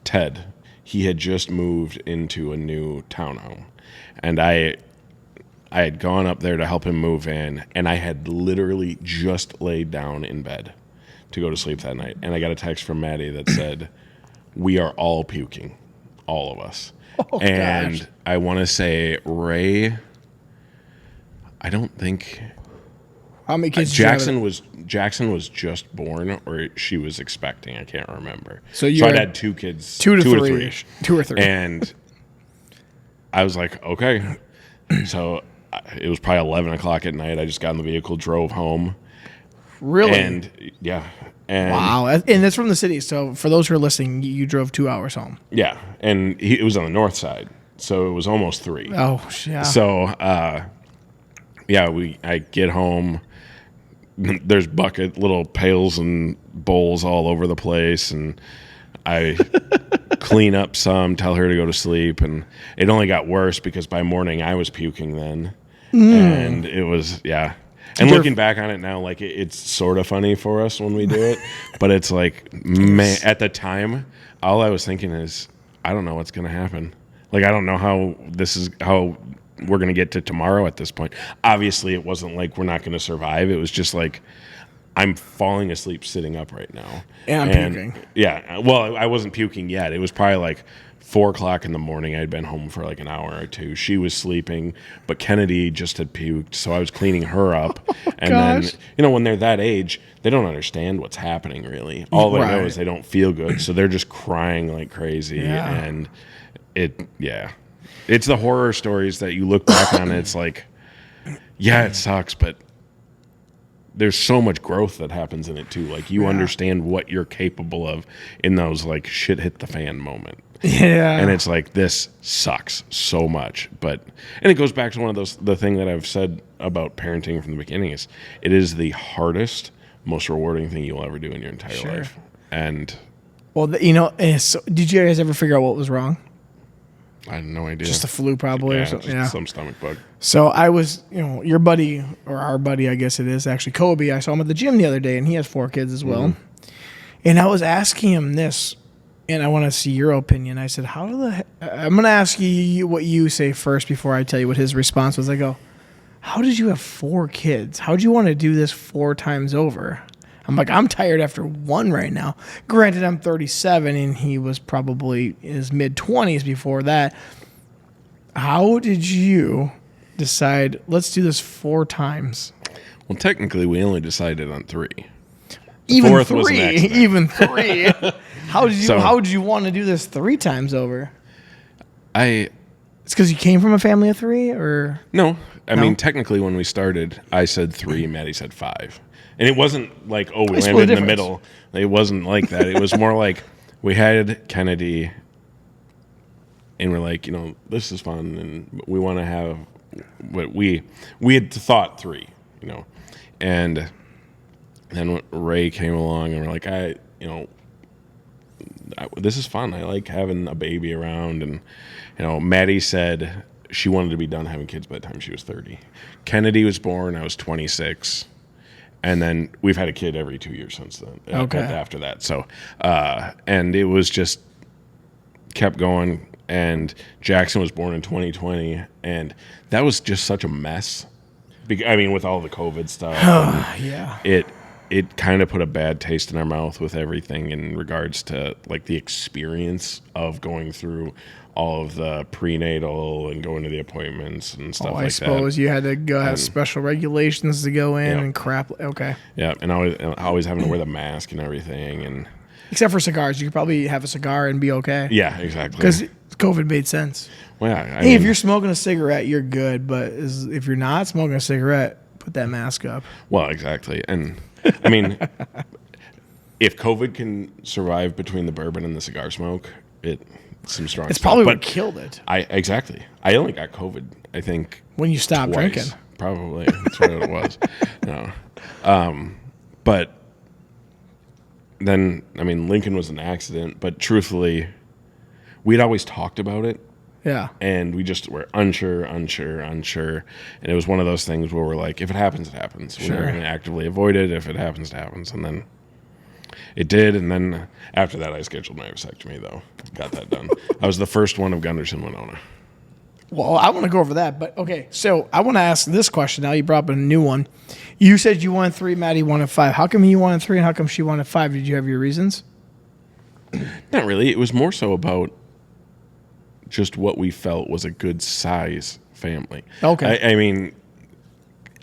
Ted, he had just moved into a new townhome, and I had gone up there to help him move in, and I had literally just laid down in bed to go to sleep that night, and I got a text from Maddie that said, "We are all puking, all of us." Oh, and gosh. I want to say Ray, I don't think... How many kids did you have? Jackson was just born, or she was expecting. I can't remember. So I'd had 2 kids, 2 to 3, 3-ish. 2 or 3, and I was like, okay. So it was probably 11 o'clock at night. I just got in the vehicle, drove home. Really? And yeah. And wow. And that's from the city. So for those who are listening, you drove 2 hours home. Yeah, and it was on the north side, so it was almost 3. Oh yeah. So I get home. There's little pails and bowls all over the place, and I clean up some, tell her to go to sleep, and it only got worse because by morning I was puking then, and it was And looking back on it now, like it's sort of funny for us when we do it, but it's like, man, at the time, all I was thinking is, I don't know what's gonna happen. Like I don't know how we're going to get to tomorrow at this point. Obviously, it wasn't like we're not going to survive. It was just like, I'm falling asleep sitting up right now. And I'm puking. Yeah. Well, I wasn't puking yet. It was probably like 4 o'clock in the morning. I'd been home for like an hour or 2. She was sleeping, but Kennedy just had puked. So I was cleaning her up. And gosh. then, when they're that age, they don't understand what's happening really. All they know is they don't feel good. So they're just crying like crazy. Yeah. And it's the horror stories that you look back on and it's like, yeah, it sucks, but there's so much growth that happens in it too. Like you understand what you're capable of in those like shit hit the fan moment. Yeah. And it's like, this sucks so much. And it goes back to the thing that I've said about parenting from the beginning is it is the hardest, most rewarding thing you'll ever do in your entire life. And well, did you guys ever figure out what was wrong? I had no idea. Just the flu, probably, or something. Yeah, some stomach bug. So I was, your buddy, or our buddy, I guess it is, actually, Kobe. I saw him at the gym the other day, and he has 4 kids as well. And I was asking him this, and I want to see your opinion. I said, I'm going to ask you what you say first before I tell you what his response was. I go, how did you have 4 kids? How did you want to do this 4 times over? I'm like, I'm tired after 1 right now. Granted, I'm 37, and he was probably in his mid-20s before that. How did you decide, let's do this 4 times? Well, technically, we only decided on 3. Even 4th 3. was an accident. Even 3. How did you want to do this 3 times over? It's because you came from a family of 3, or no? I mean, technically, when we started, I said 3. Maddie said 5. And it wasn't like, we landed in the middle. It wasn't like that. It was more like we had Kennedy, and we're like, this is fun, and we want to have what we had thought 3, and then Ray came along, and we're like, this is fun. I like having a baby around, and Maddie said she wanted to be done having kids by the time she was 30. Kennedy was born. I was 26. And then we've had a kid every 2 years since then. Okay. After that. So, and it was just kept going. And Jackson was born in 2020. And that was just such a mess. With all the COVID stuff. Yeah. It kind of put a bad taste in our mouth with everything in regards to like the experience of going through all of the prenatal and going to the appointments and stuff like that. I suppose you had to go have special regulations to go in and crap. Okay. Yeah, and always having to wear the mask and everything. And except for cigars, you could probably have a cigar and be okay. Yeah, exactly. Because COVID made sense. Well, yeah, if you're smoking a cigarette, you're good. But if you're not smoking a cigarette, put that mask up. Well, exactly. And I mean, if COVID can survive between the bourbon and the cigar smoke, some strong. It's probably what killed it. Exactly. I only got COVID, I think, when you stopped drinking. Probably that's what it was. No, but then I mean, Lincoln was an accident. But truthfully, we'd always talked about it. Yeah. And we just were unsure. And it was one of those things where we're like, if it happens, it happens. We're going to actively avoid it. If it happens, it happens. And then it did. And then after that, I scheduled my vasectomy, though. Got that done. I was the first one of Gunderson Winona. Well, I want to go over that. But, okay, so I want to ask this question. Now you brought up a new one. You said you wanted 3, Maddie wanted 5. How come you wanted 3 and how come she wanted 5? Did you have your reasons? Not really. It was more so about just what we felt was a good size family. Okay. I mean,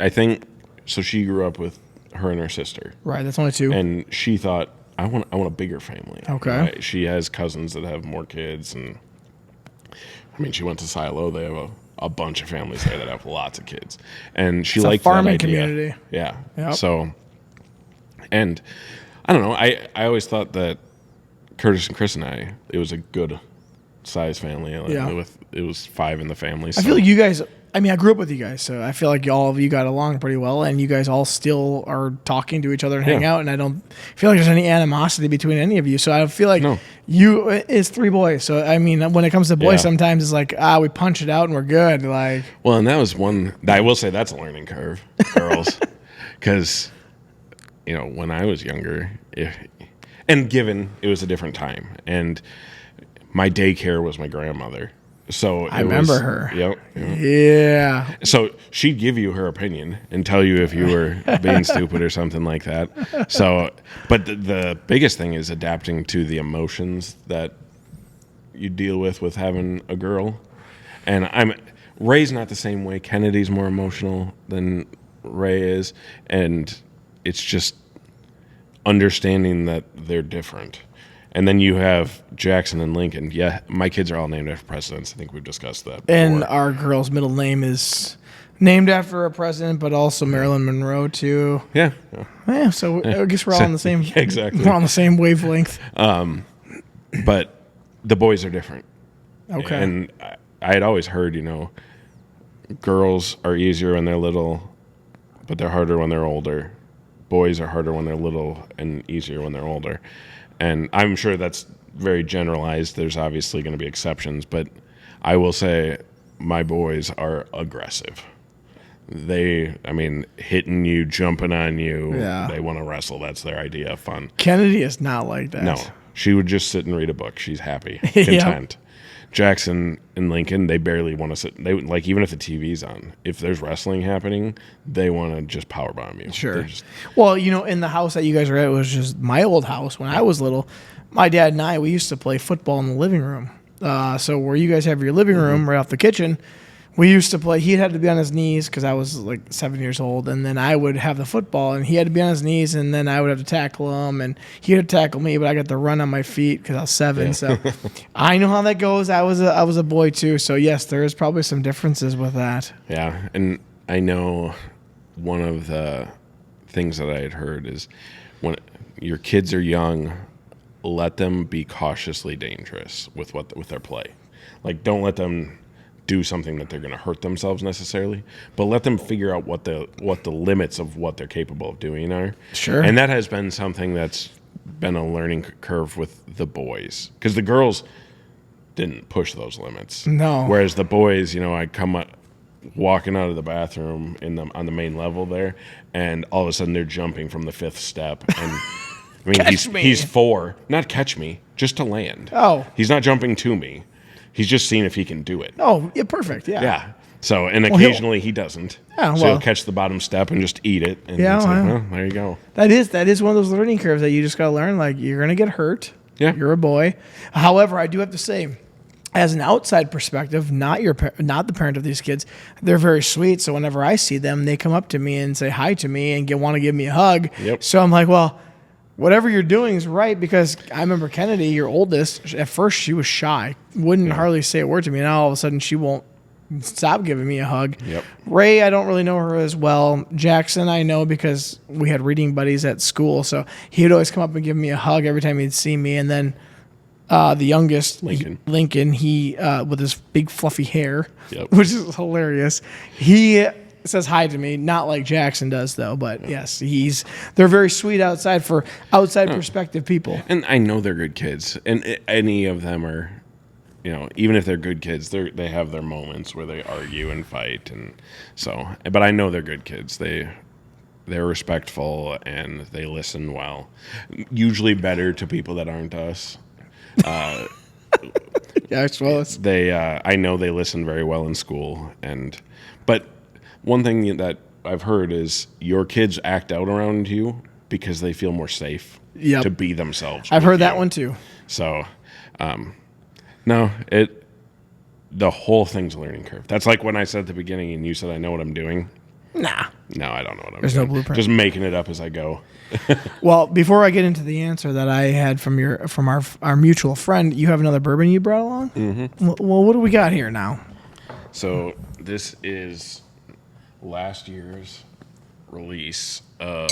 I think so. She grew up with her and her sister. Right. That's only 2. And she thought, I want a bigger family. Okay. Right? She has cousins that have more kids, and I mean, she went to Silo. They have a bunch of families there that have lots of kids, and she liked a farming that idea. Community. Yeah. Yep. So, and I don't know. I always thought that Curtis and Chris and I, it was a good size family. It was 5 in the family. So. I feel like you guys, I mean, I grew up with you guys, so I feel like all of you got along pretty well, and you guys all still are talking to each other and hang out, and I don't feel like there's any animosity between any of you. So I feel like it's 3 boys. So, I mean, when it comes to boys, sometimes it's like, we punch it out and we're good. Like, well, and that was one, I will say that's a learning curve, girls, because, when I was younger, and given it was a different time, and my daycare was my grandmother. So I remember her. Yep. Yeah. So she'd give you her opinion and tell you if you were being stupid or something like that. So, but the biggest thing is adapting to the emotions that you deal with having a girl. And Ray's not the same way. Kennedy's more emotional than Ray is. And it's just understanding that they're different. And then you have Jackson and Lincoln. Yeah, my kids are all named after presidents. I think we've discussed that before. And our girl's middle name is named after a president, but also Marilyn Monroe too. Yeah. Yeah. So I guess we're all on the same. Exactly. We're on the same wavelength. But the boys are different. Okay. And I had always heard, girls are easier when they're little, but they're harder when they're older. Boys are harder when they're little and easier when they're older. And I'm sure that's very generalized. There's obviously going to be exceptions, but I will say my boys are aggressive. Hitting you, jumping on you. Yeah. They want to wrestle. That's their idea of fun. Kennedy is not like that. No. She would just sit and read a book. She's happy, content. Jackson and Lincoln, they barely want to sit. They even if the TV's on, if there's wrestling happening, they want to just powerbomb you. Sure. Well, in the house that you guys were at, it was just my old house when I was little. My dad and we used to play football in the living room. So where you guys have your living room right off the kitchen, we used to play. He had to be on his knees because I was like 7 years old, and then I would have the football, and he had to be on his knees, and then I would have to tackle him, and he had to tackle me, but I got to run on my feet because I was 7. Yeah. So I know how that goes. I was a boy too, so yes, there is probably some differences with that. Yeah, and I know one of the things that I had heard is when your kids are young, let them be cautiously dangerous with their play. Like, don't let them do something that they're going to hurt themselves necessarily, but let them figure out what the limits of what they're capable of doing are. Sure. And that has been something that's been a learning curve with the boys, because the girls didn't push those limits. No. Whereas the boys, I come up walking out of the bathroom on the main level there, and all of a sudden they're jumping from the 5th step. And he's 4, not catch me, just to land. Oh. He's not jumping to me. He's just seeing if he can do it. Oh, yeah, perfect. Yeah. Yeah. So, and occasionally he doesn't. Yeah, so he'll catch the bottom step and just eat it. And yeah, it's like, well, there you go. That is one of those learning curves that you just got to learn. Like, you're going to get hurt. Yeah. You're a boy. However, I do have to say, as an outside perspective, not the parent of these kids, they're very sweet. So whenever I see them, they come up to me and say hi to me and want to give me a hug. Yep. So I'm like, well, whatever you're doing is right, because I remember Kennedy, your oldest, at first she was shy, wouldn't hardly say a word to me. Now all of a sudden she won't stop giving me a hug. Yep. Ray, I don't really know her as well. Jackson, I know because we had reading buddies at school. So he would always come up and give me a hug every time he'd see me. And then the youngest, Lincoln, he with his big fluffy hair, which is hilarious. He says hi to me, not like Jackson does though, but yes, they're very sweet outside for outside perspective people. And I know they're good kids, and any of them are, even if they're good kids, they have their moments where they argue and fight, and so. But I know they're good kids. They're respectful and they listen well. Usually better to people that aren't us. Yeah, as well as I know they listen very well in school, but one thing that I've heard is your kids act out around you because they feel more safe to be themselves. I've heard that one too. So, no, the whole thing's a learning curve. That's like when I said at the beginning and you said I know what I'm doing. Nah. No, I don't know what I'm There's doing. no blueprint. Just making it up as I go. Well, before I get into the answer that I had from our mutual friend, you have another bourbon you brought along? Mm-hmm. Well, what do we got here now? So this is last year's release of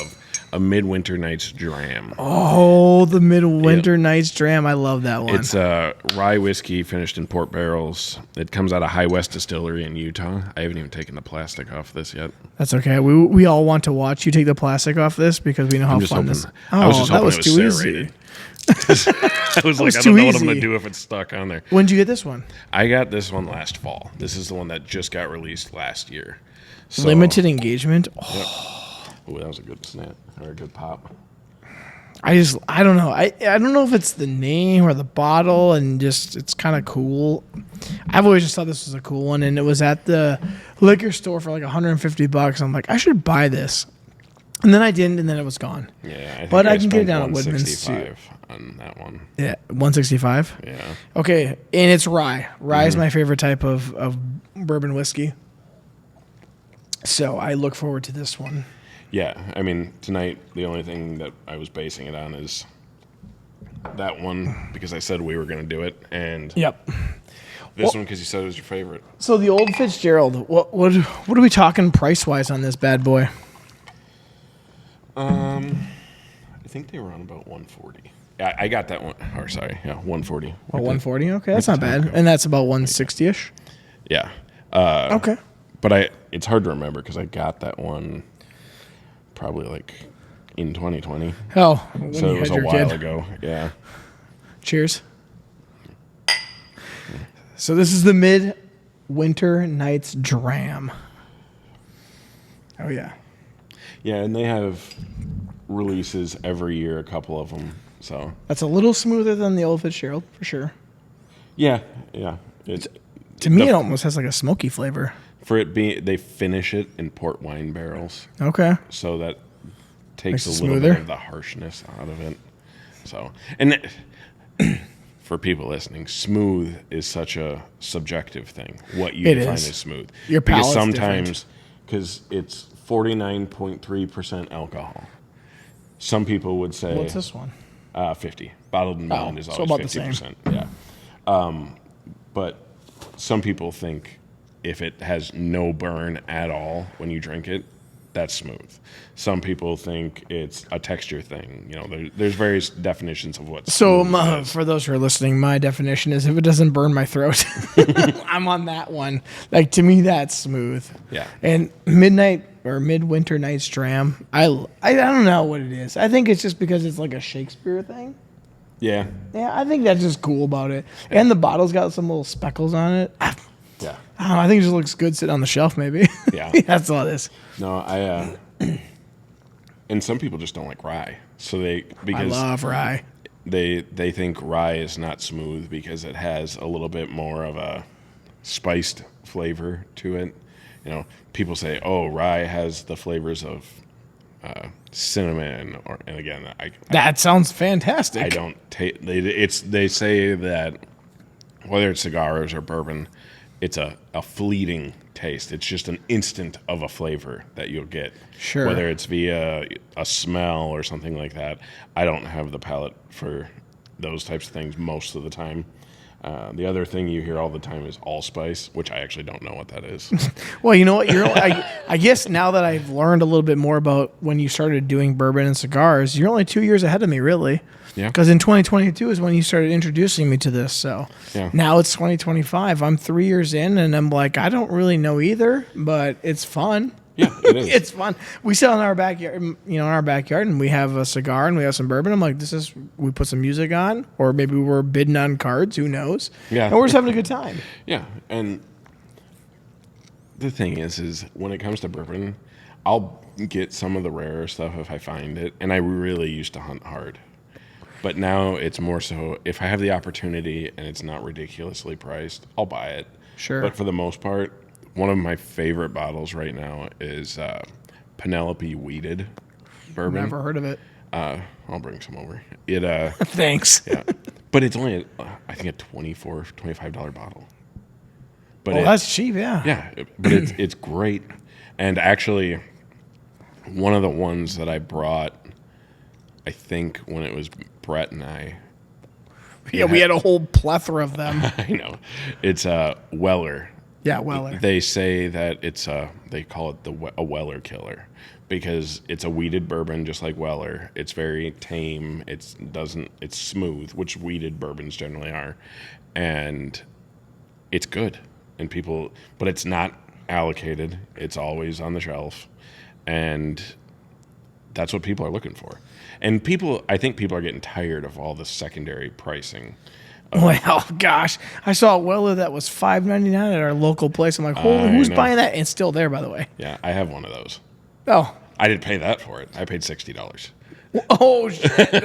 a Midwinter Night's Dram. Oh, the Midwinter Night's Dram. I love that one. It's a rye whiskey finished in port barrels. It comes out of High West Distillery in Utah. I haven't even taken the plastic off this yet. That's okay. We all want to watch you take the plastic off this because we know how fun this is. I was just hoping was it too was easy. serrated. I was like, I don't know what I'm going to do if it's stuck on there. When did you get this one? I got this one last fall. This is the one that just got released last year. So, Limited engagement. Ooh, that was a good snap or a good pop. I don't know. I don't know if it's the name or the bottle, and just it's kind of cool. I've always just thought this was a cool one, and it was at the liquor store for like $150. I'm like, I should buy this, and then I didn't, and then it was gone. Yeah, but I can get it down at Woodman's too. On that one. Yeah, 165. Yeah. Okay, and it's rye. Rye is my favorite type of bourbon whiskey. So I look forward to this one. Yeah, I mean, tonight, the only thing that I was basing it on is that one, because I said we were going to do it, and this one because you said it was your favorite. So the old Fitzgerald, what are we talking price-wise on this bad boy? I think they were on about 140. Yeah, I got that one. Or sorry, 140. Oh, 140? Okay, that's not bad. And that's about 160-ish? Yeah. Okay. But it's hard to remember because I got that one probably like in 2020. Oh, so it was a while ago. Yeah. Cheers. So this is the Midwinter Night's Dram. Oh yeah. Yeah, and they have releases every year, a couple of them. So that's a little smoother than the old Fitzgerald for sure. Yeah. To me, it almost has like a smoky flavor. For it being, they finish it in port wine barrels. Okay. So that takes a little bit of the harshness out of it. So, and for people listening, smooth is such a subjective thing. What you define as smooth. Your palate's because sometimes, because it's 49.3% alcohol. Some people would say. What's this one? 50. Bottled and bond is always about 50%. Yeah. But some people think if it has no burn at all when you drink it, that's smooth. Some people think it's a texture thing. There's various definitions of what smooth is. For those who are listening, my definition is if it doesn't burn my throat, I'm on that one. Like, to me, that's smooth. Yeah. And Midwinter Night's Dram, I don't know what it is. I think it's just because it's like a Shakespeare thing. Yeah. Yeah, I think that's just cool about it. Yeah. And the bottle's got some little speckles on it. Yeah. I don't know, I think it just looks good sitting on the shelf, maybe. Yeah. That's all it is. No, and some people just don't like rye. Because I love rye. They think rye is not smooth because it has a little bit more of a spiced flavor to it. People say, "Oh, rye has the flavors of cinnamon," and again, that sounds fantastic. I don't take. They say that whether it's cigars or bourbon, it's a fleeting taste. It's just an instant of a flavor that you'll get. Sure. Whether it's via a smell or something like that. I don't have the palate for those types of things most of the time. The other thing you hear all the time is allspice, which I actually don't know what that is. Well, you know what? I guess now that I've learned a little bit more about when you started doing bourbon and cigars, you're only 2 years ahead of me, really. Yeah. Because in 2022 is when you started introducing me to this. So now it's 2025. I'm 3 years in, and I'm like, I don't really know either, but it's fun. Yeah, it is. It's fun. We sit in our backyard, and we have a cigar and we have some bourbon. I'm like, we put some music on, or maybe we're bidding on cards. Who knows? Yeah. And we're just having a good time. Yeah, and the thing is when it comes to bourbon, I'll get some of the rarer stuff if I find it, and I really used to hunt hard. But now it's more so if I have the opportunity and it's not ridiculously priced, I'll buy it. Sure. But for the most part, one of my favorite bottles right now is Penelope Weeded bourbon. Never heard of it. I'll bring some over. It Thanks. yeah, but it's only I think a $25 bottle. But that's cheap. Yeah. Yeah, but it's great. And actually, one of the ones that I brought, I think when it was Brett and I. Yeah, we had a whole plethora of them. I know. It's Weller. Yeah, Weller. They say that it's they call it a Weller killer because it's a weeded bourbon just like Weller. It's very tame. It's smooth, which weeded bourbons generally are, and it's good. And but it's not allocated. It's always on the shelf, and that's what people are looking for. And I think people are getting tired of all the secondary pricing. Well, gosh, I saw a Weller that was $5.99 at our local place. I'm like, holy, who's buying that? And it's still there, by the way. Yeah, I have one of those. Oh. I didn't pay that for it. I paid $60. Oh, shit.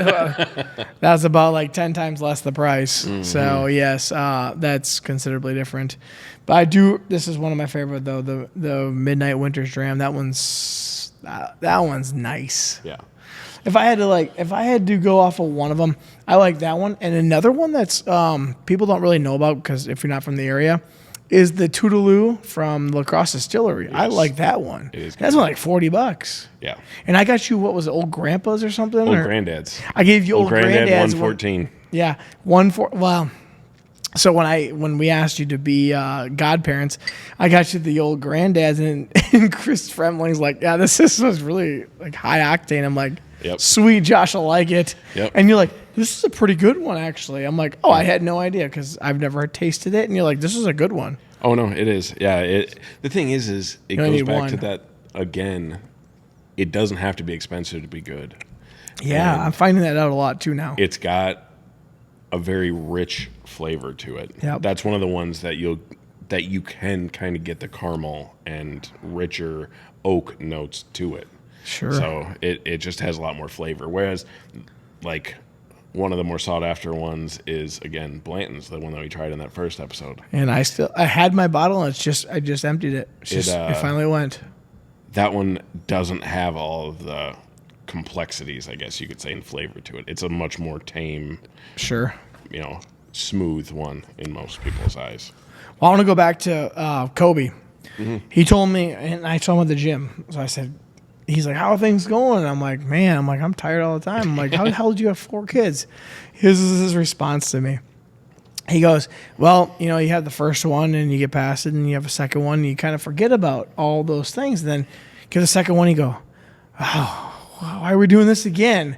That's about like 10 times less the price. Mm-hmm. So, yes, that's considerably different. But this is one of my favorite, though, the Midwinter's Dram. That one's nice. Yeah. If I had to go off of one of them, I like that one. And another one that's people don't really know about because if you're not from the area, is the Toodaloo from La Crosse Distillery. Yes. I like that one. It is good. That's like $40. Yeah. And I got you, what was it, Old Grandpa's or something? Old Granddad's. I gave you Old Granddad's. 114. Yeah. 114. Well, so when we asked you to be godparents, I got you the Old Granddad's, and Chris Fremling's like, yeah, this was really like high octane. I'm like, yep. Sweet, Josh will like it. Yep. And you're like, this is a pretty good one, actually. I'm like, I had no idea because I've never tasted it. And you're like, this is a good one. Oh, no, it is. Yeah. The thing is it goes back to that, again, it doesn't have to be expensive to be good. Yeah, and I'm finding that out a lot, too, now. It's got a very rich flavor to it. Yep. That's one of the ones that you can kind of get the caramel and richer oak notes to it. Sure. So it just has a lot more flavor. Whereas, like, one of the more sought after ones is, again, Blanton's, the one that we tried in that first episode. And I had my bottle, and I just emptied it. It finally went. That one doesn't have all of the complexities, I guess you could say, in flavor to it. It's a much more tame, sure, smooth one in most people's eyes. Well, I want to go back to Kobe. Mm-hmm. He told me, and I saw him at the gym. So I said, he's like, how are things going? And I'm like, I'm tired all the time. I'm like, how the hell did you have 4 kids? This is his response to me. He goes, well, you have the first one and you get past it, and you have a second one and you kind of forget about all those things. And then get the second one, you go, oh, why are we doing this again?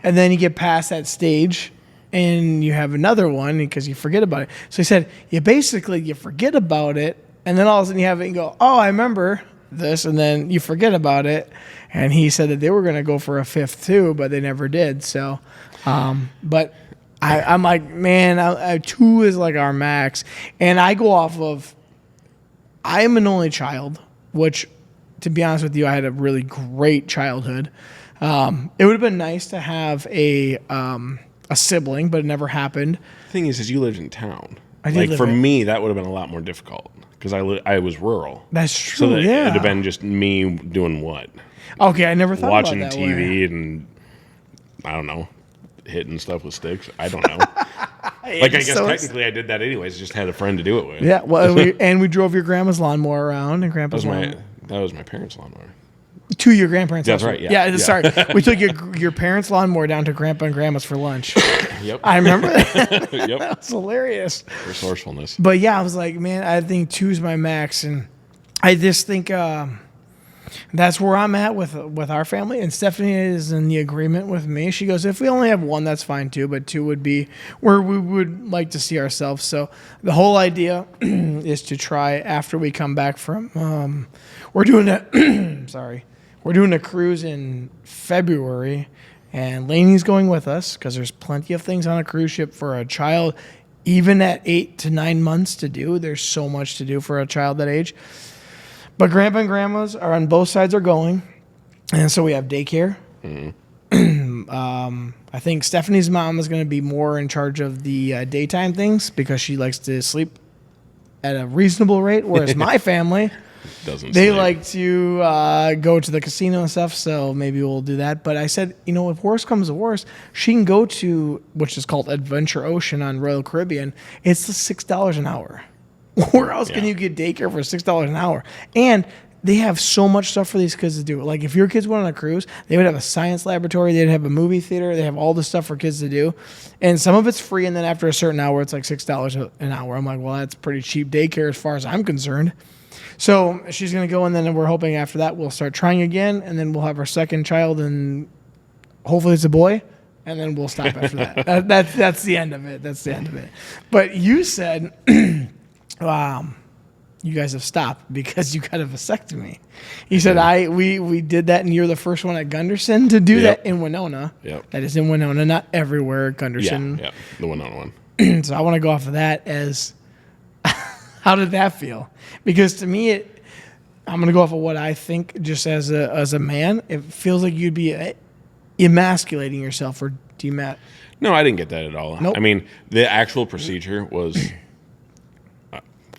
And then you get past that stage and you have another one because you forget about it. So he said, you forget about it, and then all of a sudden you have it and go, oh, I remember this, and then you forget about it. And he said that they were going to go for a 5th too, but they never did. So, but I'm like, man, 2 is like our max. And I go off of, I'm an only child, which, to be honest with you, I had a really great childhood. It would have been nice to have a sibling, but it never happened. The thing is you lived in town. I did. For me, that would have been a lot more difficult because I was rural. That's true. So it would have been just me doing what? Okay, I never thought watching about that TV way. And I don't know, hitting stuff with sticks. I don't know. Like, I guess technically I did that anyways. Just had a friend to do it with. Yeah, well, we drove your grandma's lawnmower around and grandpa's That was my parents' lawnmower. To your grandparents' That's house. right, yeah. Sorry. We took your parents' lawnmower down to grandpa and grandma's for lunch. Yep. I remember that. Yep. That was hilarious. Resourcefulness. But yeah, I was like, man, I think 2's my max. And I just think that's where I'm at with our family. And Stephanie is in the agreement with me. She goes, if we only have 1, that's fine too. But 2 would be where we would like to see ourselves. So the whole idea is to try after we come back from, we're doing a cruise in February. And Lainey's going with us because there's plenty of things on a cruise ship for a child, even at 8 to 9 months to do. There's so much to do for a child that age. But grandpa and grandmas are on both sides are going. And so we have daycare. Mm-hmm. I think Stephanie's mom is going to be more in charge of the daytime things because she likes to sleep at a reasonable rate. Whereas my family... They like to go to the casino and stuff, so maybe we'll do that. But I said, if worse comes to worse, she can go to, which is called Adventure Ocean on Royal Caribbean. It's $6 an hour. Where else can you get daycare for $6 an hour? And they have so much stuff for these kids to do. Like if your kids went on a cruise, they would have a science laboratory, they'd have a movie theater, they have all this stuff for kids to do. And some of it's free, and then after a certain hour, it's like $6 an hour. I'm like, well, that's pretty cheap daycare as far as I'm concerned. So she's going to go, and then we're hoping after that we'll start trying again, and then we'll have our second child, and hopefully it's a boy, and then we'll stop after that. That's the end of it. That's the end of it. But you said you guys have stopped because you got a vasectomy. You said we did that, and you're the first one at Gunderson to do that in Winona. Yep. That is in Winona, not everywhere at Gunderson. Yeah, the Winona one. So I want to go off of that as how did that feel? Because to me, I'm going to go off of what I think just as a man. It feels like you'd be emasculating yourself or No, I didn't get that at all. Nope. I mean, the actual procedure was...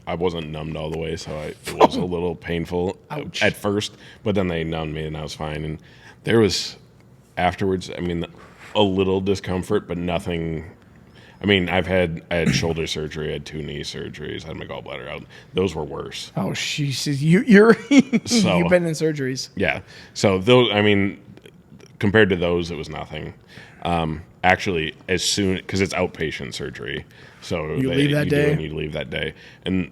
I wasn't numbed all the way, so it was a little painful at first, but then they numbed me and I was fine. And there was afterwards, a little discomfort, but nothing... I had shoulder surgery, I had 2 knee surgeries, I had my gallbladder out. Those were worse. Oh, she says you've been in surgeries. Yeah. So those, compared to those, it was nothing. Actually, as soon because it's outpatient surgery, so you leave that day, and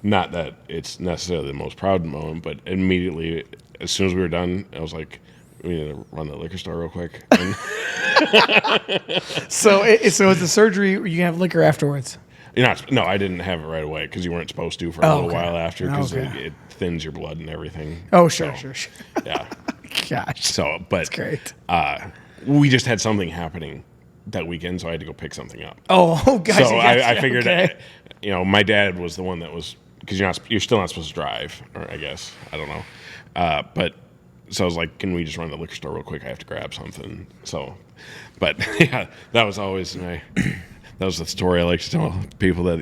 not that it's necessarily the most proud moment, but immediately as soon as we were done, I was like, we need to run to the liquor store real quick. So it's a surgery. You can have liquor afterwards. No, I didn't have it right away because you weren't supposed to for a little while after because it thins your blood and everything. Oh, sure. Yeah. Gosh. So, but that's great. We just had something happening that weekend, so I had to go pick something up. Oh, guys. So I figured that, my dad was the one that was because you're still not supposed to drive, or I guess I don't know, but. So I was like, can we just run to the liquor store real quick? I have to grab something. So, but yeah, that was always that was the story I like to tell people that,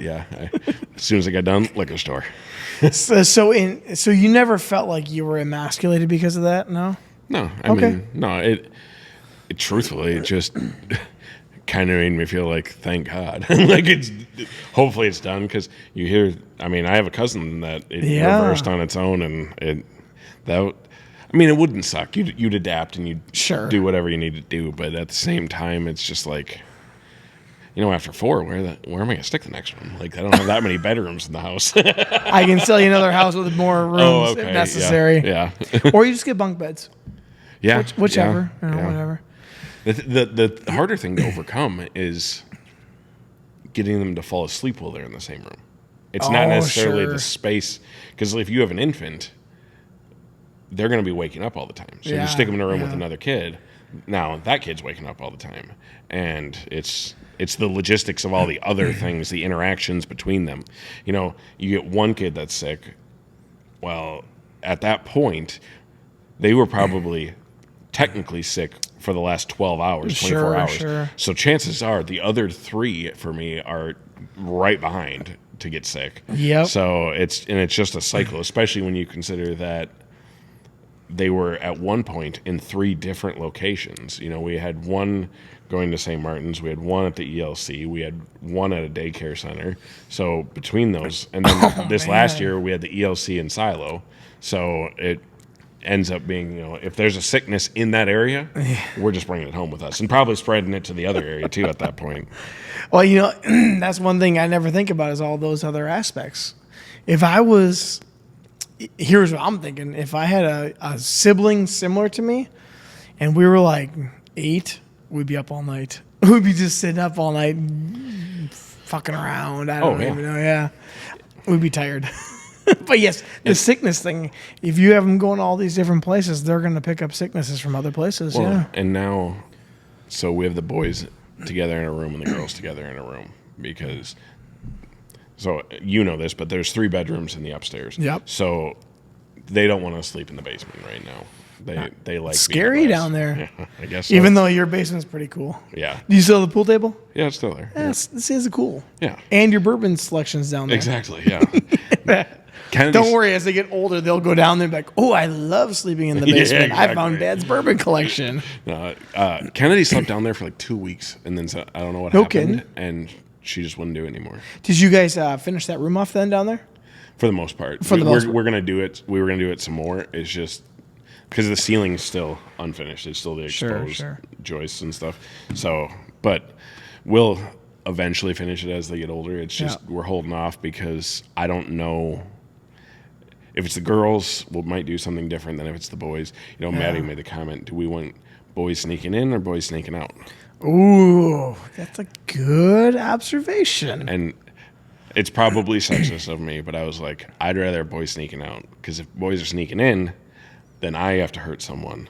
as soon as I got done, liquor store. So you never felt like you were emasculated because of that? No? No. I mean, no, it truthfully, it just kind of made me feel like, thank God. Like hopefully it's done because you hear, I have a cousin that it reversed on its own and it wouldn't suck. You'd adapt and you'd do whatever you need to do, but at the same time, it's just like, after 4, where am I going to stick the next one? Like, I don't have that many bedrooms in the house. I can sell you another house with more rooms if necessary. Yeah. Or you just get bunk beds. Yeah. Whichever. Whatever. The harder thing to overcome is getting them to fall asleep while they're in the same room. It's not necessarily the space, because if you have an infant, they're going to be waking up all the time. So you stick them in a room with another kid. Now that kid's waking up all the time, and it's the logistics of all the other things, the interactions between them. You get one kid that's sick. Well, at that point, they were probably technically sick for the last 12 hours, 24 hours. Sure. So chances are the other 3 for me are right behind to get sick. Yep. So it's just a cycle, especially when you consider that they were at one point in 3 different locations. You know, we had one going to St. Martin's, we had one at the ELC, we had one at a daycare center. So between those, and then this last year we had the ELC in Silo. So it ends up being, you know, if there's a sickness in that area, we're just bringing it home with us and probably spreading it to the other area too at that point. Well, you know, that's one thing I never think about is all those other aspects. If I was, here's what I'm thinking. If I had a sibling similar to me and we were like 8, we'd be up all night. We'd be just sitting up all night fucking around. I don't even know. Yeah. We'd be tired. But yes, the sickness thing, if you have them going all these different places, they're going to pick up sicknesses from other places. Well, yeah. And now, so we have the boys together in a room and the girls together in a room because, so you know this, but there's 3 bedrooms in the upstairs. Yep. So they don't want to sleep in the basement right now. They like scary down there. Yeah, I guess so. Even though your basement's pretty cool. Yeah. Do you still have the pool table? Yeah, it's still there. Yeah, this is cool. Yeah. And your bourbon selection's down there. Exactly, yeah. Don't worry, as they get older, they'll go down there and be like, oh, I love sleeping in the basement. exactly. I found Dad's bourbon collection. No, Kennedy slept down there for like 2 weeks, and then I don't know what No happened, kidding. and she just wouldn't do it anymore. Did you guys finish that room off then down there? For the most part. We're going to do it. We were going to do it some more. It's just because the ceiling's still unfinished. It's still the exposed joists and stuff. So, but we'll eventually finish it as they get older. It's just we're holding off because I don't know. If it's the girls, we might do something different than if it's the boys. You know, Maddie made the comment, do we want boys sneaking in or boys sneaking out? Ooh, that's a good observation. And it's probably sexist of me, but I was like, I'd rather boys sneaking out. Because if boys are sneaking in, then I have to hurt someone.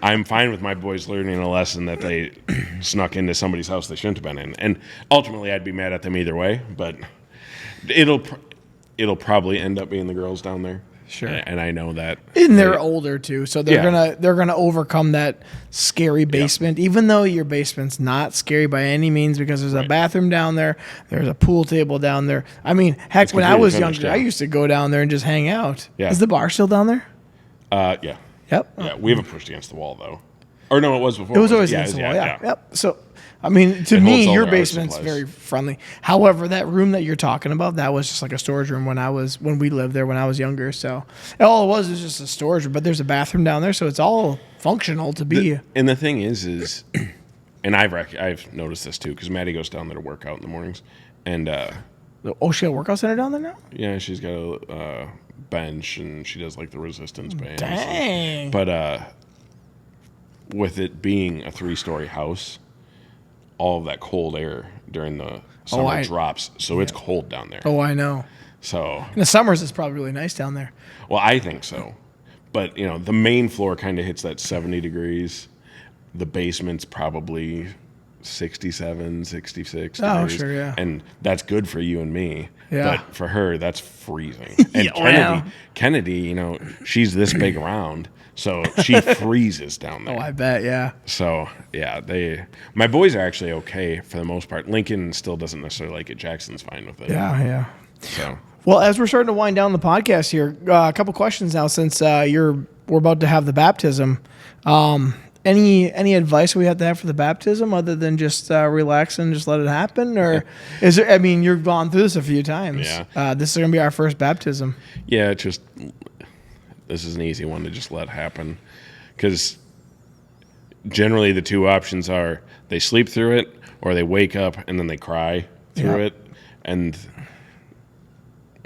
I'm fine with my boys learning a lesson that they snuck into somebody's house they shouldn't have been in. And ultimately, I'd be mad at them either way, but it'll probably end up being the girls down there. Sure. And I know that. And they're older too, so they're gonna overcome that scary basement. Even though your basement's not scary by any means, because there's a bathroom down there, there's a pool table down there. I mean, heck, when I was younger, I used to go down there and just hang out. Yeah. Is the bar still down there? Yeah. Yep. Yeah, we haven't pushed against the wall though. Or no, it was before. It was always against the wall. Yeah. Yep. So, I mean, to It holds me, all your the art basement's supplies. very friendly. However, that room that you're talking about, that was just like a storage room when we lived there when I was younger. So all it was just a storage room, but there's a bathroom down there, so it's all functional to be. And the thing is, and I've noticed this too, because Maddie goes down there to work out in the mornings, and Oh, she got a workout center down there now? yeah, she's got a bench and she does like the resistance bands. Dang. But with it being a 3-story house, all of that cold air during the summer drops, so it's cold down there. Oh, I know. So In the summers, it's probably really nice down there. well, I think so. But, you know, the main floor kind of hits that 70 degrees. The basement's probably 67, 66 Oh, degrees. sure, yeah. And that's good for you and me. Yeah. But for her, that's freezing. And Yeah, Kennedy, you know, she's this big around, so she freezes down there. Oh, I bet, yeah. So, yeah, my boys are actually okay for the most part. Lincoln still doesn't necessarily like it. Jackson's fine with it. Yeah. So, Well, as we're starting to wind down the podcast here, a couple questions now since we're about to have the baptism. Any advice we have to have for the baptism other than just relax and just let it happen? Or is there, I mean, you've gone through this a few times. Yeah. This is going to be our first baptism. yeah, this is an easy one to just let happen. Because generally the 2 options are they sleep through it or they wake up and then they cry through it. And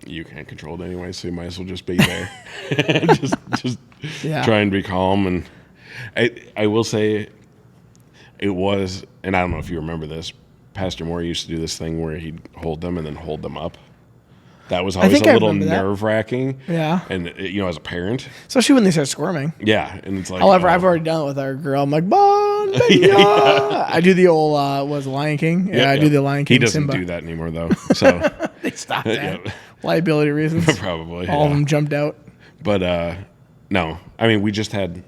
you can't control it anyway, so you might as well just be there. just try and be calm. And I will say it was, and I don't know if you remember this, Pastor Moore used to do this thing where he'd hold them and then hold them up. That was always a little nerve-wracking. Yeah. And, you know, as a parent. Especially when they start squirming. Yeah. And it's like. However, I've already done it with our girl. I'm like, Bon, yeah. I do the old, was Lion King? Yeah, I do the Lion King. He doesn't Simba. do that anymore, though. So. They stopped that. Liability reasons. Probably. All of them jumped out. But, no. I mean, we just had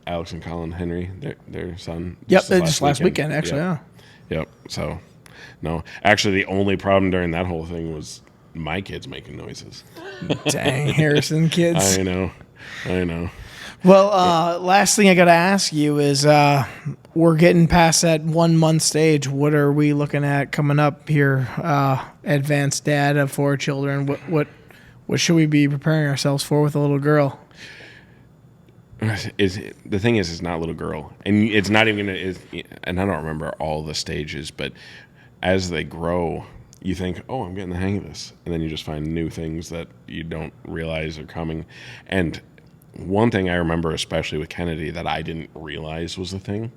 Alex and Colin Henry, their son. Yep, just last weekend, actually, Yep. So, no. Actually, the only problem during that whole thing was my kids making noises. Dang, Harrison kids. I know. I know. Well, last thing I got to ask you is we're getting past that 1 month stage. What are we looking at coming up here? Advanced dad of 4 children. What should we be preparing ourselves for with a little girl? The thing is, it's not a little girl, and it's not even gonna. And I don't remember all the stages, but as they grow, you think, "Oh, I'm getting the hang of this," and then you just find new things that you don't realize are coming. And one thing I remember, especially with Kennedy, that I didn't realize was the thing,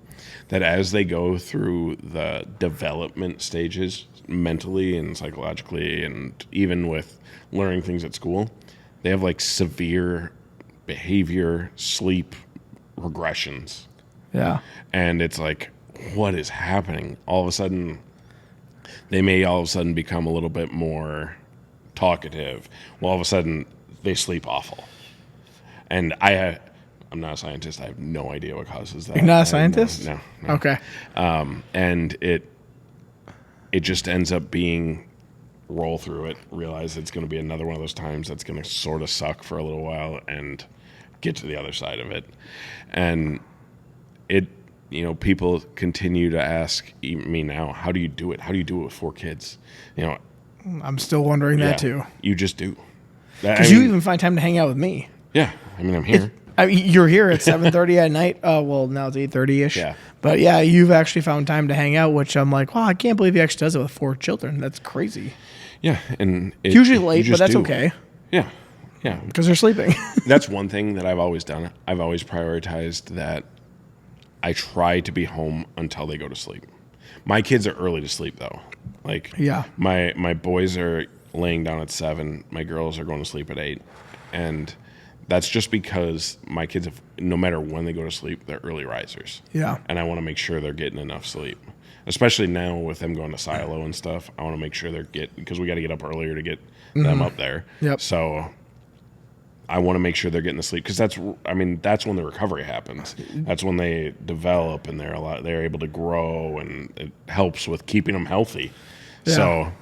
that as they go through the development stages, mentally and psychologically, and even with learning things at school, they have like severe behavior, sleep regressions. Yeah. And it's like, what is happening? All of a sudden, they may all of a sudden become a little bit more talkative. Well, all of a sudden, they sleep awful. And I'm not a scientist. I have no idea what causes that. You're not a scientist? No. Okay. And it just ends up being roll through it, realize it's going to be another one of those times that's going to sort of suck for a little while and get to the other side of it. And people continue to ask me now, how do you do it? How do you do it with 4 kids? I'm still wondering that too. You just do. Because you even find time to hang out with me. Yeah. I mean, I'm here. You're here at 7:30 at night. Well, now it's 8:30ish. Yeah. But yeah, you've actually found time to hang out, which I'm like, wow, I can't believe he actually does it with 4 children. That's crazy. Yeah. And it's usually late, but that's okay. Yeah. Yeah. Because they're sleeping. That's one thing that I've always done. I've always prioritized that I try to be home until they go to sleep. My kids are early to sleep, though. Like, yeah. My boys are laying down at 7. My girls are going to sleep at 8. And that's just because my kids, no matter when they go to sleep, they're early risers. Yeah. And I want to make sure they're getting enough sleep. Especially now with them going to silo and stuff, I want to make sure because we got to get up earlier to get them up there. Yep. So I want to make sure they're getting the sleep because that's when the recovery happens. That's when they develop and they're able to grow, and it helps with keeping them healthy. Yeah. So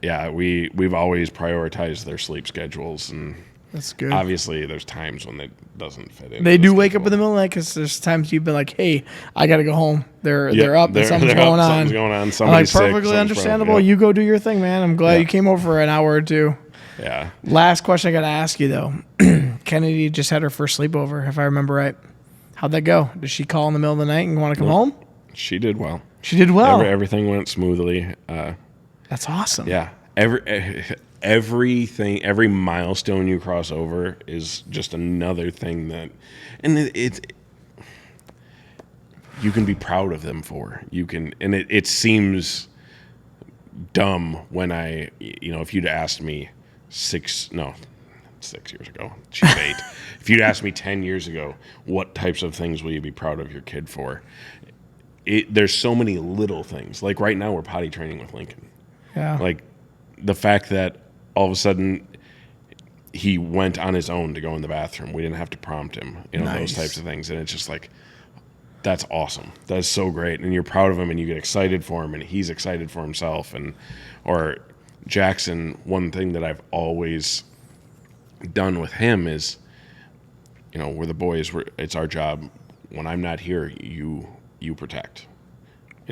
yeah, we've always prioritized their sleep schedules, and that's good. Obviously, there's times when it doesn't fit in. They do wake up in the middle of the night because there's times you've been like, "Hey, I got to go home." They're up and something's going on. Something's going on. I'm like, perfectly understandable. You go do your thing, man. I'm glad you came over for an hour or two. Yeah. Last question I got to ask you though. Kennedy just had her first sleepover, if I remember right. How'd that go? Did she call in the middle of the night and want to come home? She did well. She did well. Everything went smoothly. That's awesome. Yeah. Everything, every milestone you cross over is just another thing that, and you can be proud of them for. You can, and it seems dumb when if you'd asked me 6 years ago, she's 8. If you'd asked me 10 years ago, what types of things will you be proud of your kid for? There's so many little things. Like right now, we're potty training with Lincoln. Yeah. Like the fact that all of a sudden he went on his own to go in the bathroom. We didn't have to prompt him, Nice. Those types of things. And it's just like, that's awesome. That's so great. And you're proud of him and you get excited for him and he's excited for himself. Or Jackson, one thing that I've always done with him is, we're the boys, it's our job. When I'm not here, you protect.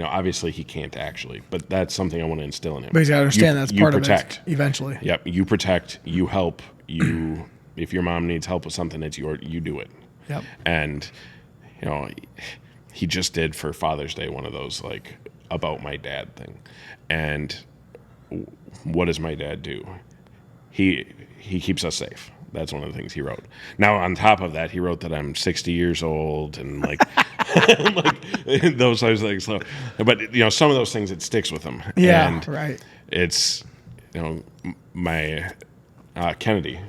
Obviously he can't actually, but that's something I want to instill in him. But he's got to understand that's part protect. of it eventually. Yep, you protect, you help, if your mom needs help with something, you do it. Yep. And, he just did for Father's Day one of those, like, about my dad thing. And what does my dad do? He keeps us safe. That's one of the things he wrote. Now, on top of that, he wrote that I'm 60 years old and like, like those types of things. So, but some of those things, it sticks with him. Yeah, and right. It's my Kennedy.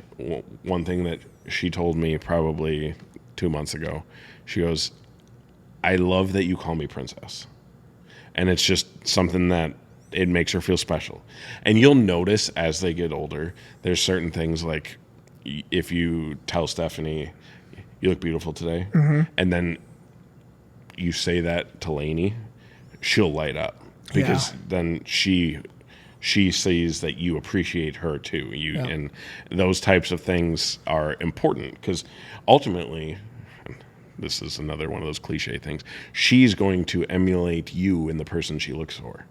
One thing that she told me probably 2 months ago, she goes, "I love that you call me princess," and it's just something that it makes her feel special. And you'll notice as they get older, there's certain things like, if you tell Stephanie, "You look beautiful today," and then you say that to Lainey, she'll light up because then she she sees that you appreciate her too. And those types of things are important because ultimately, this is another one of those cliche things, she's going to emulate you in the person she looks for.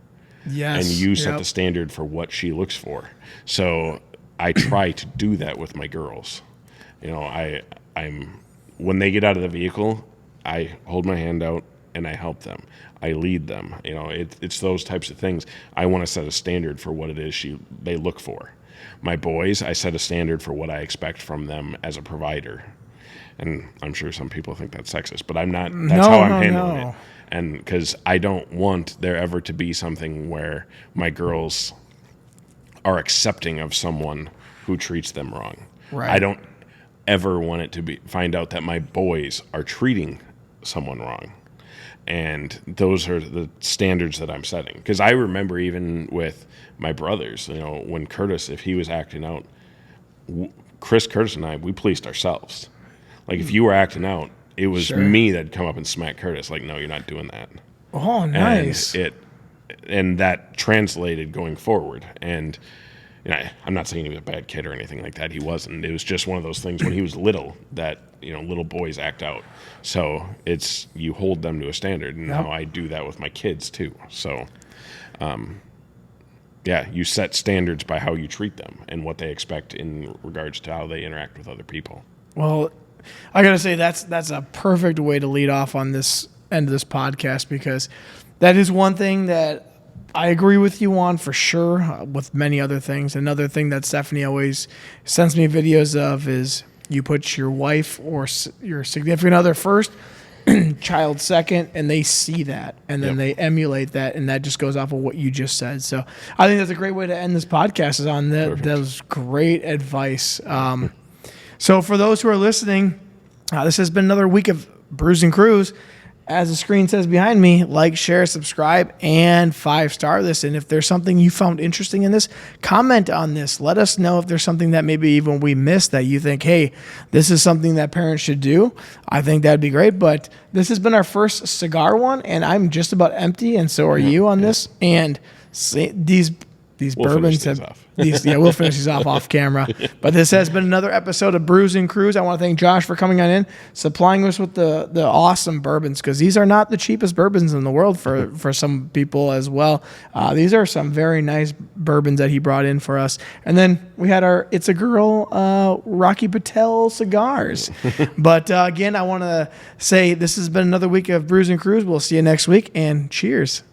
Yes. And you set the standard for what she looks for. So I try to do that with my girls. You know, I'm when they get out of the vehicle, I hold my hand out and I help them. I lead them. You know, it's those types of things. I want to set a standard for what it is they look for. My boys, I set a standard for what I expect from them as a provider. And I'm sure some people think that's sexist, but I'm not. That's how I'm handling it. And because I don't want there ever to be something where my girls are accepting of someone who treats them wrong. Right. I don't ever want it to find out that my boys are treating someone wrong. And those are the standards that I'm setting. Because I remember even with my brothers, you know, when Curtis, if he was acting out, Curtis and I, we policed ourselves. Like if you were acting out, it was me that'd come up and smack Curtis. Like, no, you're not doing that. Oh, nice. And that translated going forward. And you know, I'm not saying he was a bad kid or anything like that. He wasn't. It was just one of those things when he was little that, you know, little boys act out. So you hold them to a standard, and now I do that with my kids too. So, you set standards by how you treat them and what they expect in regards to how they interact with other people. Well, I gotta say that's a perfect way to lead off on this end of this podcast, because that is one thing that I agree with you on for sure, with many other things. Another thing that Stephanie always sends me videos of is you put your wife or your significant other first, child second, and they see that, and then they emulate that, and that just goes off of what you just said. So I think that's a great way to end this podcast, is on that. That was great advice. So for those who are listening, this has been another week of Brews and Crews. As the screen says behind me, like, share, subscribe, and 5-star this. And if there's something you found interesting in this, comment on this. Let us know if there's something that maybe even we missed that you think, hey, this is something that parents should do. I think that'd be great. But this has been our first cigar one, and I'm just about empty, and so are you on this. And these bourbons have... we'll finish these off camera. But this has been another episode of Brews and Crews. I want to thank Josh for coming on in, supplying us with the awesome bourbons, because these are not the cheapest bourbons in the world for some people as well. These are some very nice bourbons that he brought in for us. And then we had our It's a Girl Rocky Patel cigars. But again, I want to say this has been another week of Brews and Crews. We'll see you next week, and cheers.